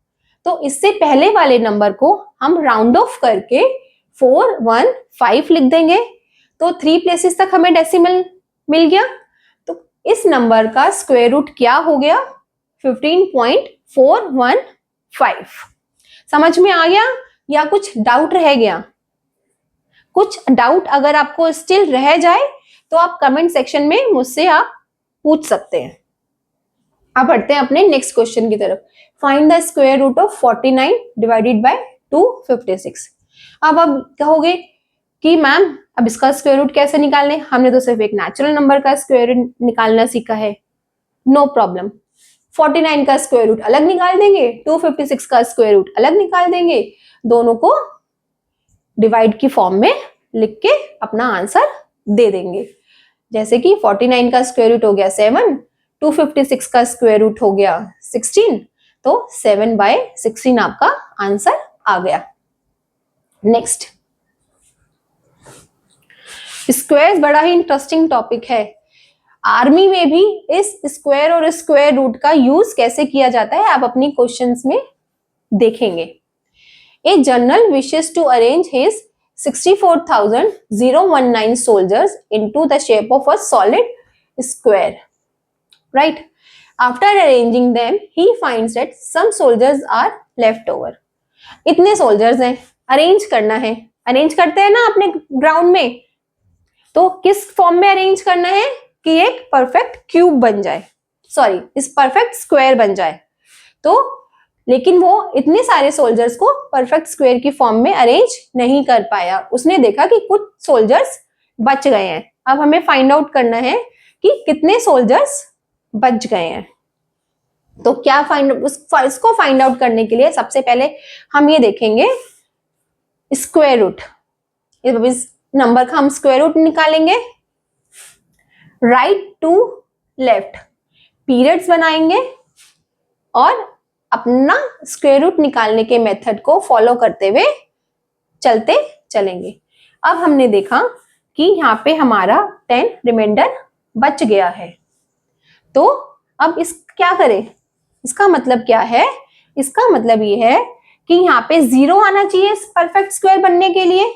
तो इससे पहले वाले नंबर को हम राउंड ऑफ करके 415 लिख देंगे। तो 3 प्लेसेस तक हमें डेसिमल मिल गया। तो इस नंबर का स्क्वायर रूट क्या हो गया 15.415। समझ में आ गया या कुछ डाउट रह गया? कुछ डाउट अगर आपको स्टिल रह जाए तो आप कमेंट सेक्शन में मुझसे आप पूछ सकते हैं। अब बढ़ते हैं अपने नेक्स्ट क्वेश्चन की तरफ। Find the square root of 49 divided by 256। अब कहोगे कि मैम अब इसका स्क्वायर रूट कैसे निकालने, हमने तो सिर्फ एक नेचुरल नंबर का स्क्वायर रूट निकालना सीखा है। नो प्रॉब्लम, 49 का स्क्वायर रूट अलग निकाल देंगे, 256 का स्क्वायर रूट अलग निकाल देंगे, दोनों को डिवाइड की फॉर्म में लिख के अपना आंसर दे देंगे। जैसे कि 49 का स्क्वायर रूट हो गया 7, 256 का स्क्वायर रूट हो गया 16, तो 7/16 आपका आंसर आ गया। नेक्स्ट, स्क्वायर बड़ा ही इंटरेस्टिंग टॉपिक है। आर्मी में भी इस स्क्वायर और स्क्वायर रूट का यूज कैसे किया जाता है आप अपनी क्वेश्चंस में देखेंगे। A general wishes to arrange his 64,019 soldiers into the shape of a solid square. Right? After arranging them, he finds that some soldiers are left over. इतने soldiers हैं, अरेंज करना है, अरेंज करते हैं ना अपने ग्राउंड में, तो किस फॉर्म में अरेंज करना है कि एक परफेक्ट क्यूब बन जाए, सॉरी इस परफेक्ट स्क्वायर बन जाए। तो लेकिन वो इतने सारे सोल्जर्स को परफेक्ट स्क्वायर की फॉर्म में अरेंज नहीं कर पाया। उसने देखा कि कुछ सोल्जर्स बच गए हैं। अब हमें फाइंड आउट करना है कि कितने सोल्जर्स बच गए हैं। तो क्या इसको फाइंड आउट करने के लिए सबसे पहले हम ये देखेंगे स्क्वायर रूट। इस नंबर का हम स्क्वायर रूट निकालेंगे, राइट टू लेफ्ट पीरियड्स बनाएंगे और अपना स्क्वायर रूट निकालने के मेथड को फॉलो करते हुए चलते चलेंगे। अब हमने देखा कि यहाँ पे हमारा 10 रिमाइंडर बच गया है, तो अब क्या करें? इसका मतलब क्या है? इसका मतलब ये है कि यहाँ पे 0 आना चाहिए परफेक्ट स्क्वायर बनने के लिए,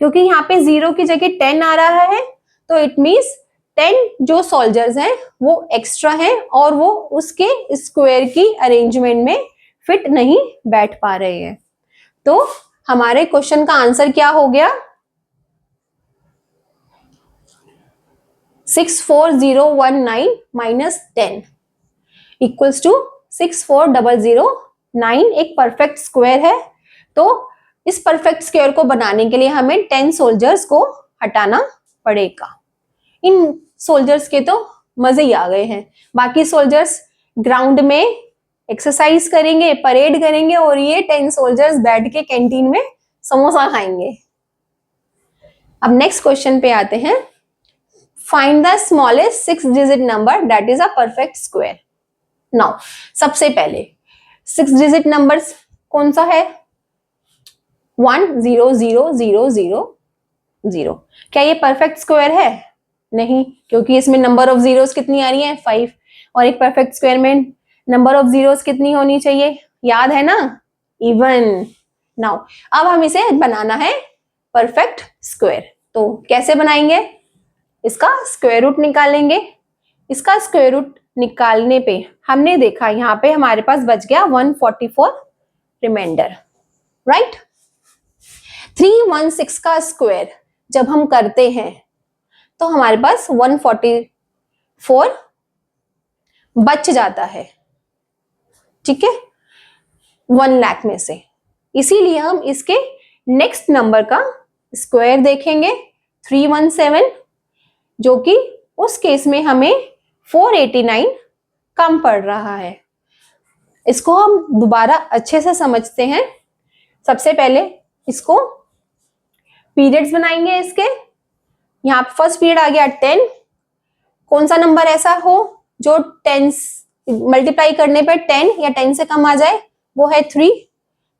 क्योंकि यहाँ पे 0 की जगह 10 आ रहा है, तो इट मीन्स 10 जो सोल्जर्स हैं वो एक्स्ट्रा हैं और वो उसके स्क्वायर की अरेंजमेंट में फिट नहीं बैठ पा रहे हैं। तो हमारे क्वेश्चन का आंसर क्या हो गया? 64019 माइनस 10 इक्वल्स टू 64009 एक परफेक्ट स्क्वायर है। तो इस परफेक्ट स्क्वायर को बनाने के लिए हमें 10 सोल्जर्स को हटाना पड़ेगा। इन सोल्जर्स के तो मजे ही आ गए हैं। बाकी सोल्जर्स ग्राउंड में एक्सरसाइज करेंगे, परेड करेंगे और ये 10 सोल्जर्स बैठ के कैंटीन में समोसा खाएंगे। अब नेक्स्ट क्वेश्चन पे आते हैं। Find the smallest 6 digit number that is a perfect square. Now सबसे पहले 6 डिजिट नंबर्स कौन सा है? 1 0 0 0 0 0। क्या ये परफेक्ट स्क्वायर है? नहीं, क्योंकि इसमें नंबर ऑफ जीरोस कितनी आ रही है? 5। और एक परफेक्ट स्क्वायर में नंबर ऑफ जीरोस कितनी होनी चाहिए? याद है ना? इवन। नाउ अब हम इसे बनाना है परफेक्ट स्क्वायर। तो कैसे बनाएंगे? इसका स्क्वायर रूट निकालेंगे। इसका स्क्वायर रूट निकालने पे हमने देखा यहाँ पे हमारे पास बच गया 144 रिमाइंडर, राइट। 316 का स्क्वायर जब हम करते हैं तो हमारे पास 144 बच जाता है, ठीक है, 1 लाख में से। इसीलिए हम इसके नेक्स्ट नंबर का स्क्वायर देखेंगे 317, जो कि उस केस में हमें 489 कम पड़ रहा है। इसको हम दोबारा अच्छे से समझते हैं। सबसे पहले इसको पीरियड्स बनाएंगे इसके। यहाँ फर्स्ट पीरियड आ गया 10। कौन सा नंबर ऐसा हो जो 10 मल्टीप्लाई करने पर 10 या 10 से कम आ जाए? वो है 3।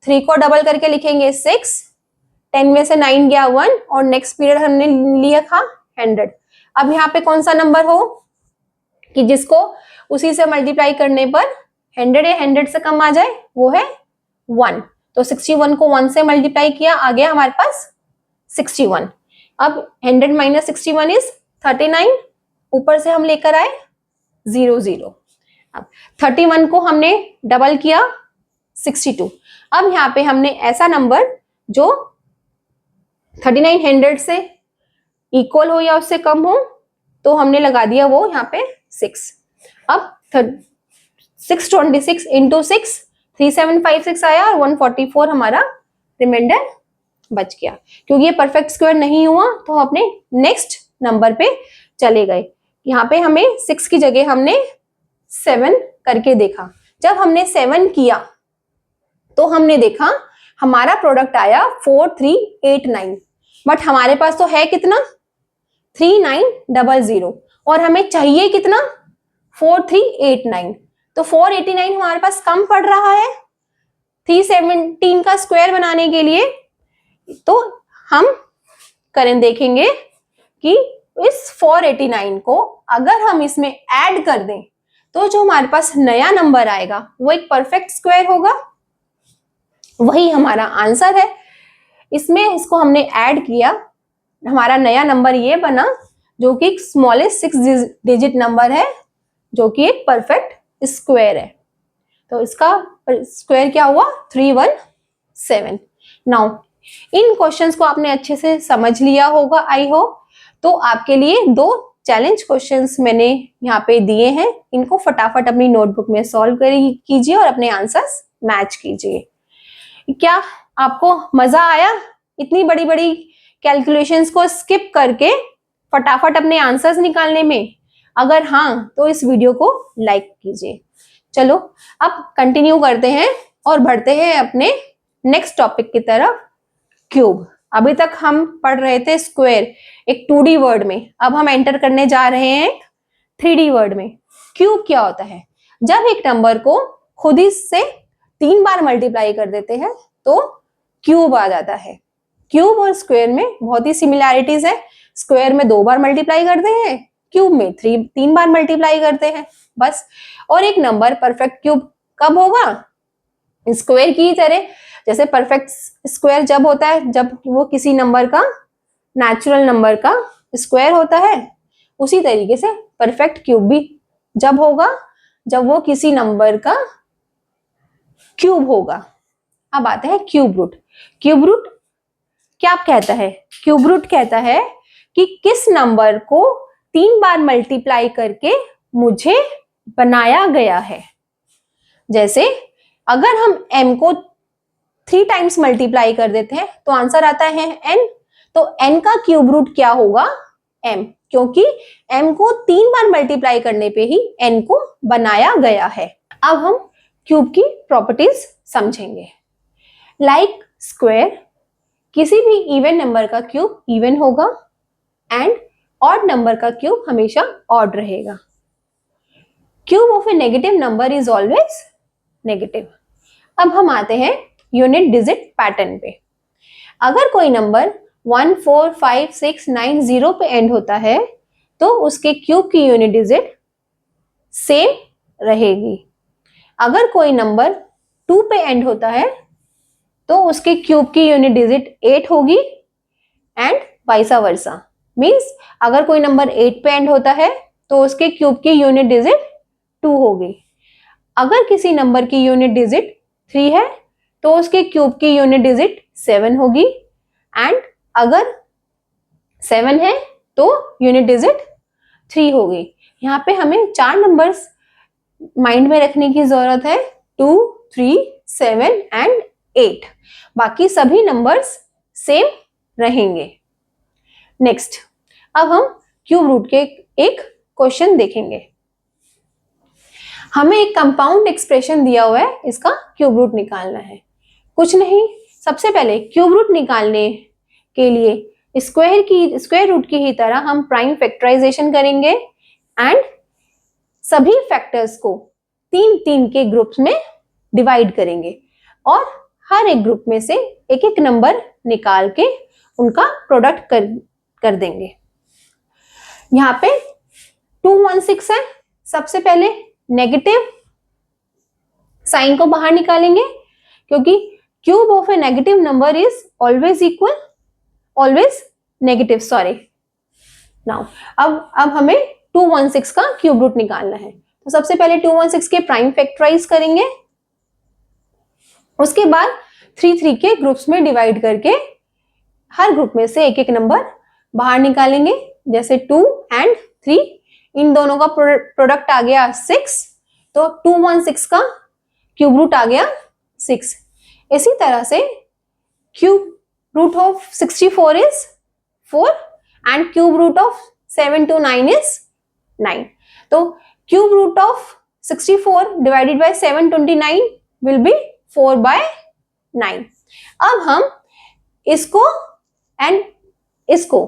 3 को डबल करके लिखेंगे 6। 10 में से 9 गया 1 और नेक्स्ट पीरियड हमने लिया था 100। अब यहाँ पे कौन सा नंबर हो कि जिसको उसी से मल्टीप्लाई करने पर 100 या 100 से कम आ जाए? वो है 1। तो 61 को 1 से मल्टीप्लाई किया, आ गया हमारे पास 61। अब 100 माइनस 61 इज 39। ऊपर से हम लेकर आए 0 0। अब 31 को हमने डबल किया 62। अब यहाँ पे हमने ऐसा नंबर जो 39 100 से इक्वल हो या उससे कम हो तो हमने लगा दिया वो यहाँ पे 6। अब 626 इंटू 6 3756 आया और 144 हमारा रिमाइंडर बच गया। क्योंकि ये परफेक्ट स्क्वायर नहीं हुआ तो हम अपने नेक्स्ट नंबर पे चले गए। यहाँ पे हमें 6 की जगह हमने 7 करके देखा। जब हमने 7 किया तो हमने देखा हमारा प्रोडक्ट आया 4389, बट हमारे पास तो है कितना? 3900 और हमें चाहिए कितना? 4389। तो 489 हमारे पास कम पड़ रहा है 317 का स्क्वायर बनाने के लिए। तो हम देखेंगे कि इस 489 को अगर हम इसमें ऐड कर दें तो जो हमारे पास नया नंबर आएगा वो एक परफेक्ट स्क्वायर होगा। वही हमारा आंसर है। इसमें इसको हमने ऐड किया, हमारा नया नंबर ये बना जो कि स्मॉलेस्ट 6 डिजिट नंबर है, जो कि एक परफेक्ट स्क्वायर है। तो इसका स्क्वायर क्या हुआ? 317। नाउ इन क्वेश्चंस को आपने अच्छे से समझ लिया होगा आई होप। तो आपके लिए 2 चैलेंज क्वेश्चंस मैंने यहाँ पे दिए हैं। इनको फटाफट अपनी नोटबुक में सॉल्व कीजिए और अपने आंसर्स मैच कीजिए। क्या आपको मजा आया इतनी बड़ी बड़ी कैलकुलेशंस को स्किप करके फटाफट अपने आंसर्स निकालने में? अगर हाँ तो इस वीडियो को लाइक कीजिए। चलो अब कंटिन्यू करते हैं और बढ़ते हैं अपने नेक्स्ट टॉपिक की तरफ, क्यूब। अभी तक हम पढ़ रहे थे स्क्वायर एक 2D वर्ड में, अब हम एंटर करने जा रहे हैं 3D वर्ड में। क्यूब क्या होता है? जब एक नंबर को खुद ही से 3 बार मल्टीप्लाई कर देते हैं तो क्यूब आ जाता है। क्यूब और स्क्वायर में बहुत ही सिमिलैरिटीज है। स्क्वायर में 2 बार मल्टीप्लाई करते हैं, क्यूब में 3 बार मल्टीप्लाई करते हैं बस। और एक नंबर परफेक्ट क्यूब कब होगा? स्क्वायर की तरह। जैसे परफेक्ट स्क्वायर जब होता है जब वो किसी नंबर का, नेचुरल नंबर का स्क्वायर होता है। उसी तरीके से परफेक्ट क्यूब भी जब होगा जब वो किसी नंबर का क्यूब होगा। अब आता है क्यूब रूट। क्यूब रूट क्या कहता है? क्यूब रूट कहता है कि किस नंबर को 3 बार मल्टीप्लाई करके मुझे बनाया गया है। जैसे अगर हम m को 3 टाइम्स मल्टीप्लाई कर देते हैं तो आंसर आता है n, तो n का क्यूब रूट क्या होगा? m, क्योंकि m को 3 बार मल्टीप्लाई करने पे ही n को बनाया गया है। अब हम क्यूब की प्रॉपर्टीज समझेंगे। लाइक स्क्वायर, किसी भी इवन नंबर का क्यूब इवन होगा एंड ऑड नंबर का क्यूब हमेशा ऑड रहेगा। Cube of A negative number is always negative. अब हम आते हैं यूनिट डिजिट पैटर्न पे। अगर कोई नंबर 1, 4, 5, 6, 9, 0 पे एंड होता है तो उसके क्यूब की यूनिट डिजिट सेम रहेगी। अगर कोई नंबर 2 पे एंड होता है तो उसके क्यूब की यूनिट डिजिट 8 होगी एंड वाइसा वर्सा। मीन्स अगर कोई नंबर 8 पे एंड होता है तो उसके क्यूब की यूनिट डिजिट 2 होगी। अगर किसी नंबर की यूनिट डिजिट 3 है तो उसके क्यूब की यूनिट डिजिट 7 होगी एंड अगर 7 है तो यूनिट डिजिट 3 होगी। यहाँ पे हमें 4 नंबर्स माइंड में रखने की जरूरत है, 2, 3, 7 एंड 8। बाकी सभी नंबर्स सेम रहेंगे। नेक्स्ट, अब हम क्यूब रूट के एक क्वेश्चन देखेंगे। हमें एक कंपाउंड एक्सप्रेशन दिया हुआ है, इसका क्यूब रूट निकालना है। कुछ नहीं, सबसे पहले क्यूब रूट निकालने के लिए स्क्वायर रूट की ही तरह हम प्राइम फैक्टराइजेशन करेंगे एंड सभी फैक्टर्स को 3-3 के ग्रुप्स में डिवाइड करेंगे और हर एक ग्रुप में से एक एक नंबर निकाल के उनका प्रोडक्ट कर देंगे। यहाँ पे 216 है। सबसे पहले नेगेटिव साइन को बाहर निकालेंगे क्योंकि cube of A negative number is always negative. Sorry, now अब हमें 216 का क्यूब रूट निकालना है। तो सबसे पहले 216 के प्राइम फैक्टराइज करेंगे, उसके बाद 3-3 के ग्रुप्स में डिवाइड करके हर ग्रुप में से एक एक नंबर बाहर निकालेंगे। जैसे 2 एंड 3, इन दोनों का प्रोडक्ट आ गया 6, तो 216 का क्यूब रूट आ गया 6। इसी तरह से cube root of 64 is 4 and cube root of 7 to 9 is 9। तो cube root of 64 divided by 729 will be 4/9। अब हम इसको एंड इसको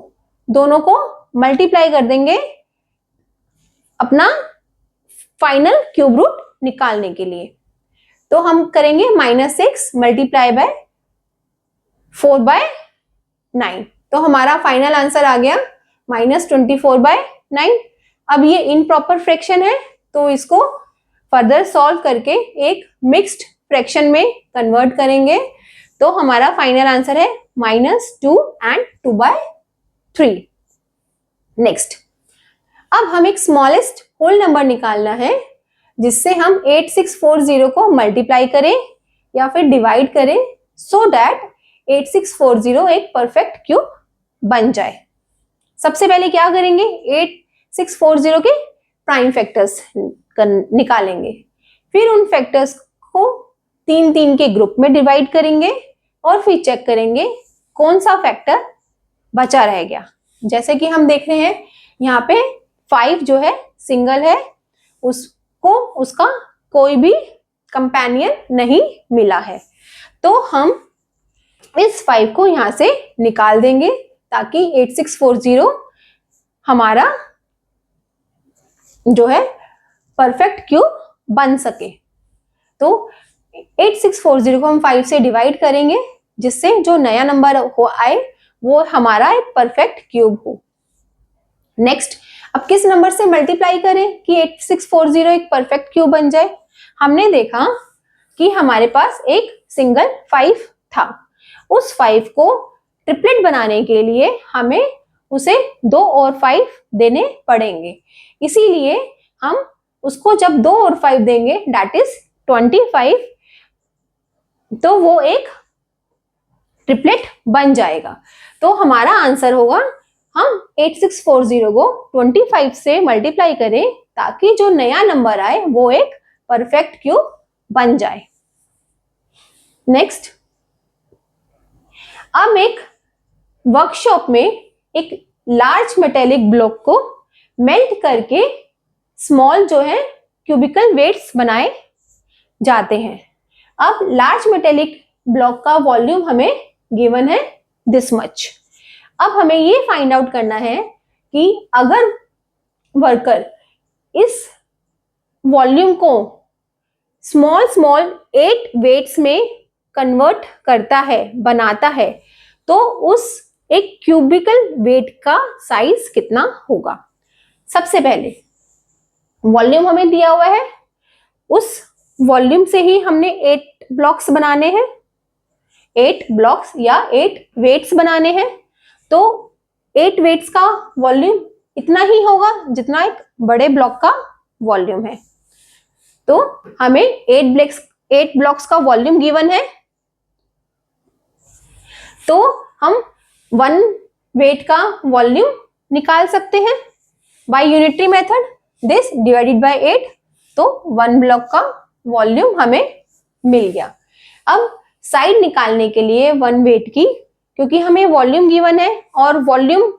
दोनों को मल्टीप्लाई कर देंगे अपना फाइनल क्यूब रूट निकालने के लिए। तो हम करेंगे -6 मल्टीप्लाई बाय 4/9। तो हमारा फाइनल आंसर आ गया -24/9। अब ये इनप्रॉपर फ्रैक्शन है तो इसको फर्दर सॉल्व करके एक मिक्स्ड फ्रैक्शन में कन्वर्ट करेंगे। तो हमारा फाइनल आंसर है -2 एंड 2/3। नेक्स्ट, अब हम एक स्मॉलेस्ट होल नंबर निकालना है जिससे हम 8640 को मल्टीप्लाई करें या फिर डिवाइड करें सो दैट 8640 एक परफेक्ट क्यूब बन जाए। सबसे पहले क्या करेंगे, 8640 के प्राइम फैक्टर्स निकालेंगे, फिर उन फैक्टर्स को 3-3 के ग्रुप में डिवाइड करेंगे और फिर चेक करेंगे कौन सा फैक्टर बचा रह गया। जैसे कि हम देख रहे हैं यहाँ पे 5 जो है सिंगल है, उसका कोई भी कंपेनियन नहीं मिला है, तो हम इस 5 को यहां से निकाल देंगे ताकि 8640 हमारा जो है परफेक्ट क्यूब बन सके। तो 8640 को हम 5 से डिवाइड करेंगे जिससे जो नया नंबर हो आए वो हमारा एक परफेक्ट क्यूब हो। नेक्स्ट, अब किस नंबर से मल्टीप्लाई करें कि 8640 एक परफेक्ट क्यूब बन जाए। हमने देखा कि हमारे पास एक सिंगल 5 था, उस 5 को ट्रिपलेट बनाने के लिए हमें उसे 2 और 5 देने पड़ेंगे। इसीलिए हम उसको जब 2 और 5 देंगे दैट इज 25, तो वो एक ट्रिपलेट बन जाएगा। तो हमारा आंसर होगा, हम 8640 को 25 से मल्टीप्लाई करें ताकि जो नया नंबर आए वो एक परफेक्ट क्यूब बन जाए। नेक्स्ट, अब एक वर्कशॉप में एक लार्ज मेटेलिक ब्लॉक को मेल्ट करके स्मॉल जो है क्यूबिकल वेट्स बनाए जाते हैं। अब लार्ज मेटेलिक ब्लॉक का वॉल्यूम हमें गिवन है दिस मच। अब हमें ये फाइंड आउट करना है कि अगर वर्कर इस वॉल्यूम को स्मॉल 8 वेट्स में कन्वर्ट करता है, बनाता है, तो उस एक क्यूबिकल वेट का साइज कितना होगा। सबसे पहले वॉल्यूम हमें दिया हुआ है, उस वॉल्यूम से ही हमने 8 ब्लॉक्स बनाने हैं, 8 ब्लॉक्स या 8 वेट्स बनाने हैं। तो 8 वेट्स का वॉल्यूम इतना ही होगा जितना एक बड़े ब्लॉक का वॉल्यूम है। तो हमें 8 ब्लॉक्स का वॉल्यूम गिवन है, तो हम 1 वेट का वॉल्यूम निकाल सकते हैं by unitary method, this divided by 8, तो 1 ब्लॉक का वॉल्यूम हमें मिल गया। अब साइड निकालने के लिए 1 वेट की, क्योंकि हमें वॉल्यूम गिवन है और वॉल्यूम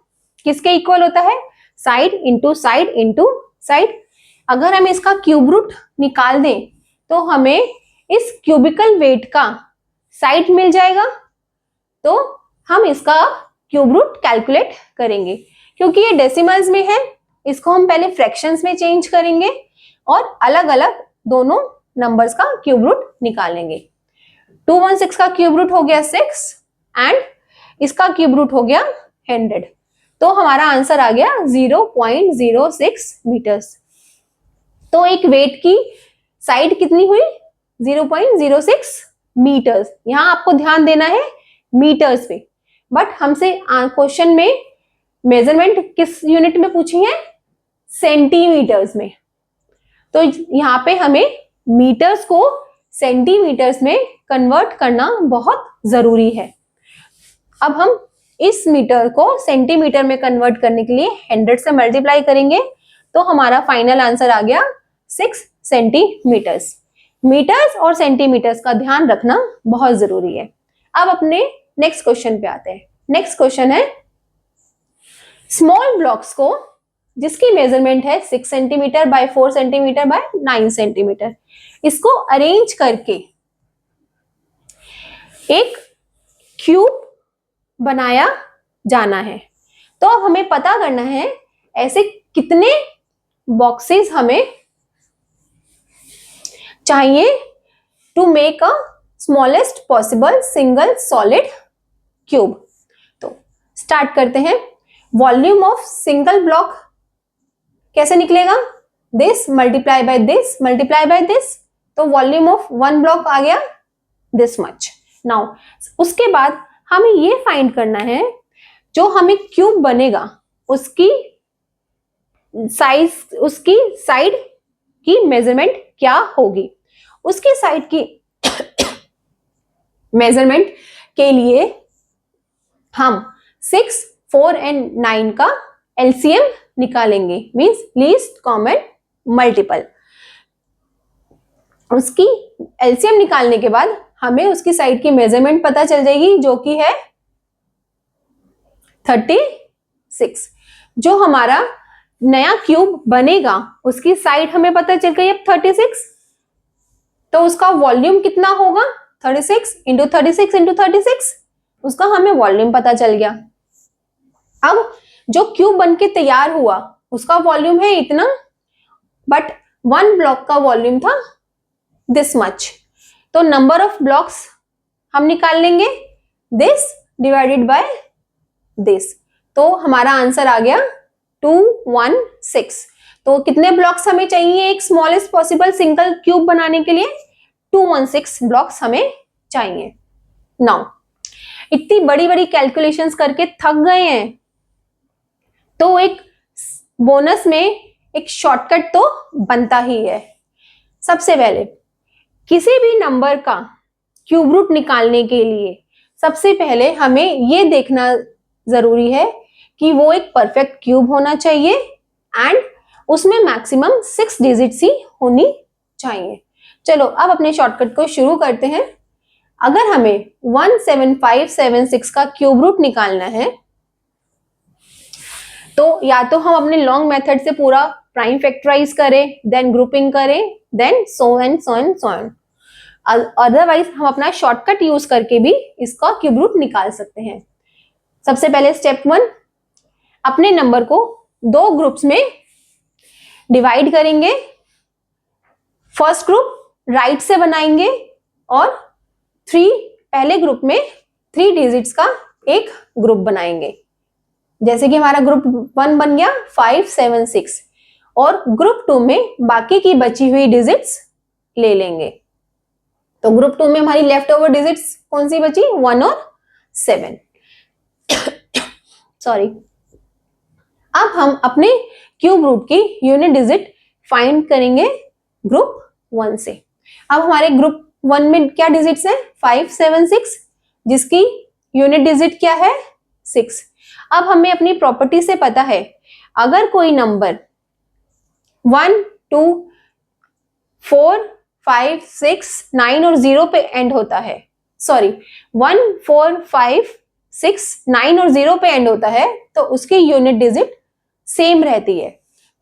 किसके इक्वल होता है, side into side into side. अगर हम इसका क्यूब रूट निकाल दें तो हमें इस क्यूबिकल वेट का साइड मिल जाएगा। तो हम इसका क्यूब रूट कैलकुलेट करेंगे, क्योंकि ये डेसिमल्स में है, इसको हम पहले फ्रैक्शंस में चेंज करेंगे और अलग अलग दोनों नंबर्स का क्यूब रूट निकालेंगे। 216 का क्यूब रूट हो गया 6 एंड इसका क्यूब रूट हो गया 100, तो हमारा आंसर आ गया 0.06 मीटर्स। तो एक वेट की साइड कितनी हुई, 0.06 मीटर्स। यहां आपको ध्यान देना है मीटर्स पे, बट हमसे क्वेश्चन में मेजरमेंट किस यूनिट में पूछी है, सेंटीमीटर्स में। तो यहाँ पे हमें मीटर्स को सेंटीमीटर्स में कन्वर्ट करना बहुत जरूरी है। अब हम इस मीटर को सेंटीमीटर में कन्वर्ट करने के लिए 100 से मल्टीप्लाई करेंगे, तो हमारा फाइनल आंसर आ गया 6 सेंटीमीटर्स। मीटर्स और सेंटीमीटर्स का ध्यान रखना बहुत जरूरी है। अब अपने नेक्स्ट क्वेश्चन पे आते हैं। नेक्स्ट क्वेश्चन है, स्मॉल ब्लॉक्स को जिसकी मेजरमेंट है 6 centimetre bye 4 centimetre bye 9 centimetre, इसको अरेंज करके एक क्यूब बनाया जाना है। तो अब हमें पता करना है ऐसे कितने बॉक्सेस हमें चाहिए to make a smallest possible single solid cube. तो स्टार्ट करते हैं। वॉल्यूम ऑफ सिंगल ब्लॉक कैसे निकलेगा, this multiply by this multiply by this, तो वॉल्यूम ऑफ 1 ब्लॉक आ गया दिस मच। नाउ उसके बाद हमें ये फाइंड करना है जो हमें क्यूब बनेगा उसकी साइज, उसकी साइड की मेजरमेंट क्या होगी। उसकी साइड की मेजरमेंट के लिए हम 6, 4 एंड 9 का एलसीएम निकालेंगे, मींस लीस्ट कॉमन मल्टीपल। उसकी एलसीएम निकालने के बाद हमें उसकी साइड की मेजरमेंट पता चल जाएगी जो कि है 36। जो हमारा नया क्यूब बनेगा उसकी साइड हमें पता चल गई अब 36, तो उसका वॉल्यूम कितना होगा 36 इंटू 36 इंटू 36, उसका हमें वॉल्यूम पता चल गया। अब जो क्यूब बनके तैयार हुआ उसका वॉल्यूम है इतना, बट 1 ब्लॉक का वॉल्यूम था दिस मच, तो नंबर ऑफ ब्लॉक्स हम निकाल लेंगे दिस डिवाइडेड बाय दिस, तो हमारा आंसर आ गया 216। तो कितने ब्लॉक्स हमें चाहिए एक स्मॉलेस्ट पॉसिबल सिंगल क्यूब बनाने के लिए, 216 ब्लॉक्स हमें चाहिए। नाउ इतनी बड़ी बड़ी कैलकुलेशंस करके थक गए हैं, तो एक बोनस में एक शॉर्टकट तो बनता ही है। सबसे पहले किसी भी नंबर का क्यूब रूट निकालने के लिए सबसे पहले हमें ये देखना जरूरी है कि वो एक परफेक्ट क्यूब होना चाहिए एंड उसमें मैक्सिमम 6 डिजिट्स ही होनी चाहिए। चलो अब अपने शॉर्टकट को शुरू करते हैं। अगर हमें 17576 का क्यूब रूट निकालना है तो या तो हम अपने लॉन्ग मेथड से पूरा प्राइम फैक्टराइज करें, देन ग्रुपिंग करें, then so and so and so and. Otherwise हम अपना शॉर्टकट यूज करके भी इसका क्यूब रूट निकाल सकते हैं। सबसे पहले स्टेप 1, अपने नंबर को 2 ग्रुप्स में डिवाइड करेंगे। फर्स्ट ग्रुप राइट से बनाएंगे और पहले ग्रुप में 3 डिजिट्स का एक ग्रुप बनाएंगे। जैसे कि हमारा ग्रुप 1 बन गया 5 7 6 और ग्रुप 2 में बाकी की बची हुई डिजिट्स ले लेंगे। तो ग्रुप 2 में हमारी लेफ्ट ओवर डिजिट्स कौन सी बची? 1 और 7। सॉरी। अब हम अपने क्यूब रूट की यूनिट डिजिट फाइंड करेंगे ग्रुप 1 से। अब हमारे ग्रुप 1 में क्या डिजिट्स है? 5 7 6, जिसकी यूनिट डिजिट क्या है? 6। अब हमें अपनी प्रॉपर्टी से पता है अगर कोई नंबर 1 2 4 5 6 9 और 0 पे एंड होता है, सॉरी 1 4 5 6 9 और 0 पे एंड होता है तो उसकी यूनिट डिजिट सेम रहती है।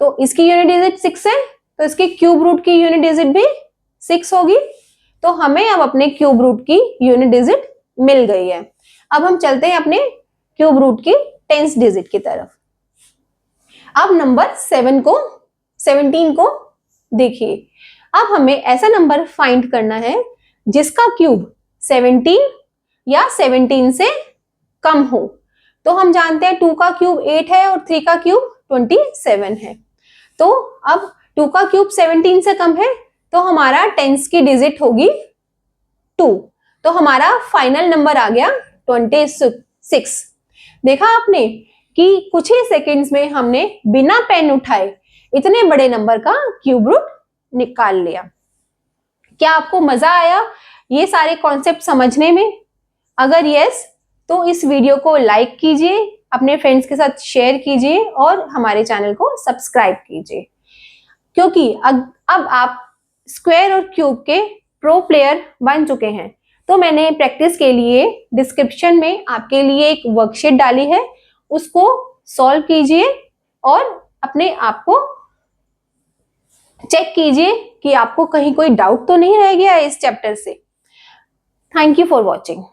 तो इसकी यूनिट डिजिट 6 है तो इसके क्यूब रूट की यूनिट डिजिट भी 6 होगी। तो हमें अब अपने क्यूब रूट की यूनिट डिजिट मिल गई है। अब हम चलते हैं अपने क्यूब रूट की 10th डिजिट की तरफ। अब नंबर 17 को देखिए। अब हमें ऐसा नंबर फाइंड करना है जिसका क्यूब 17 या 17 से कम हो। तो हम जानते हैं 2 का क्यूब 8 है और 3 का क्यूब 27 है। तो अब 2 का क्यूब 17 से कम है तो हमारा 10s की डिजिट होगी 2। तो हमारा फाइनल नंबर आ गया 26। देखा आपने कि कुछ ही सेकंड्स में हमने बिना पेन उठाए इतने बड़े नंबर का क्यूब रूट निकाल लिया। क्या आपको मजा आया ये सारे कॉन्सेप्ट समझने में? अगर यस तो इस वीडियो को लाइक कीजिए, अपने फ्रेंड्स के साथ शेयर कीजिए और हमारे चैनल को सब्सक्राइब कीजिए, क्योंकि अब आप स्क्वायर और क्यूब के प्रो प्लेयर बन चुके हैं। तो मैंने प्रैक्टिस के लिए डिस्क्रिप्शन में आपके लिए एक वर्कशीट डाली है, उसको सॉल्व कीजिए और अपने आप को चेक कीजिए कि आपको कहीं कोई डाउट तो नहीं रह गया इस चैप्टर से। Thank you for watching.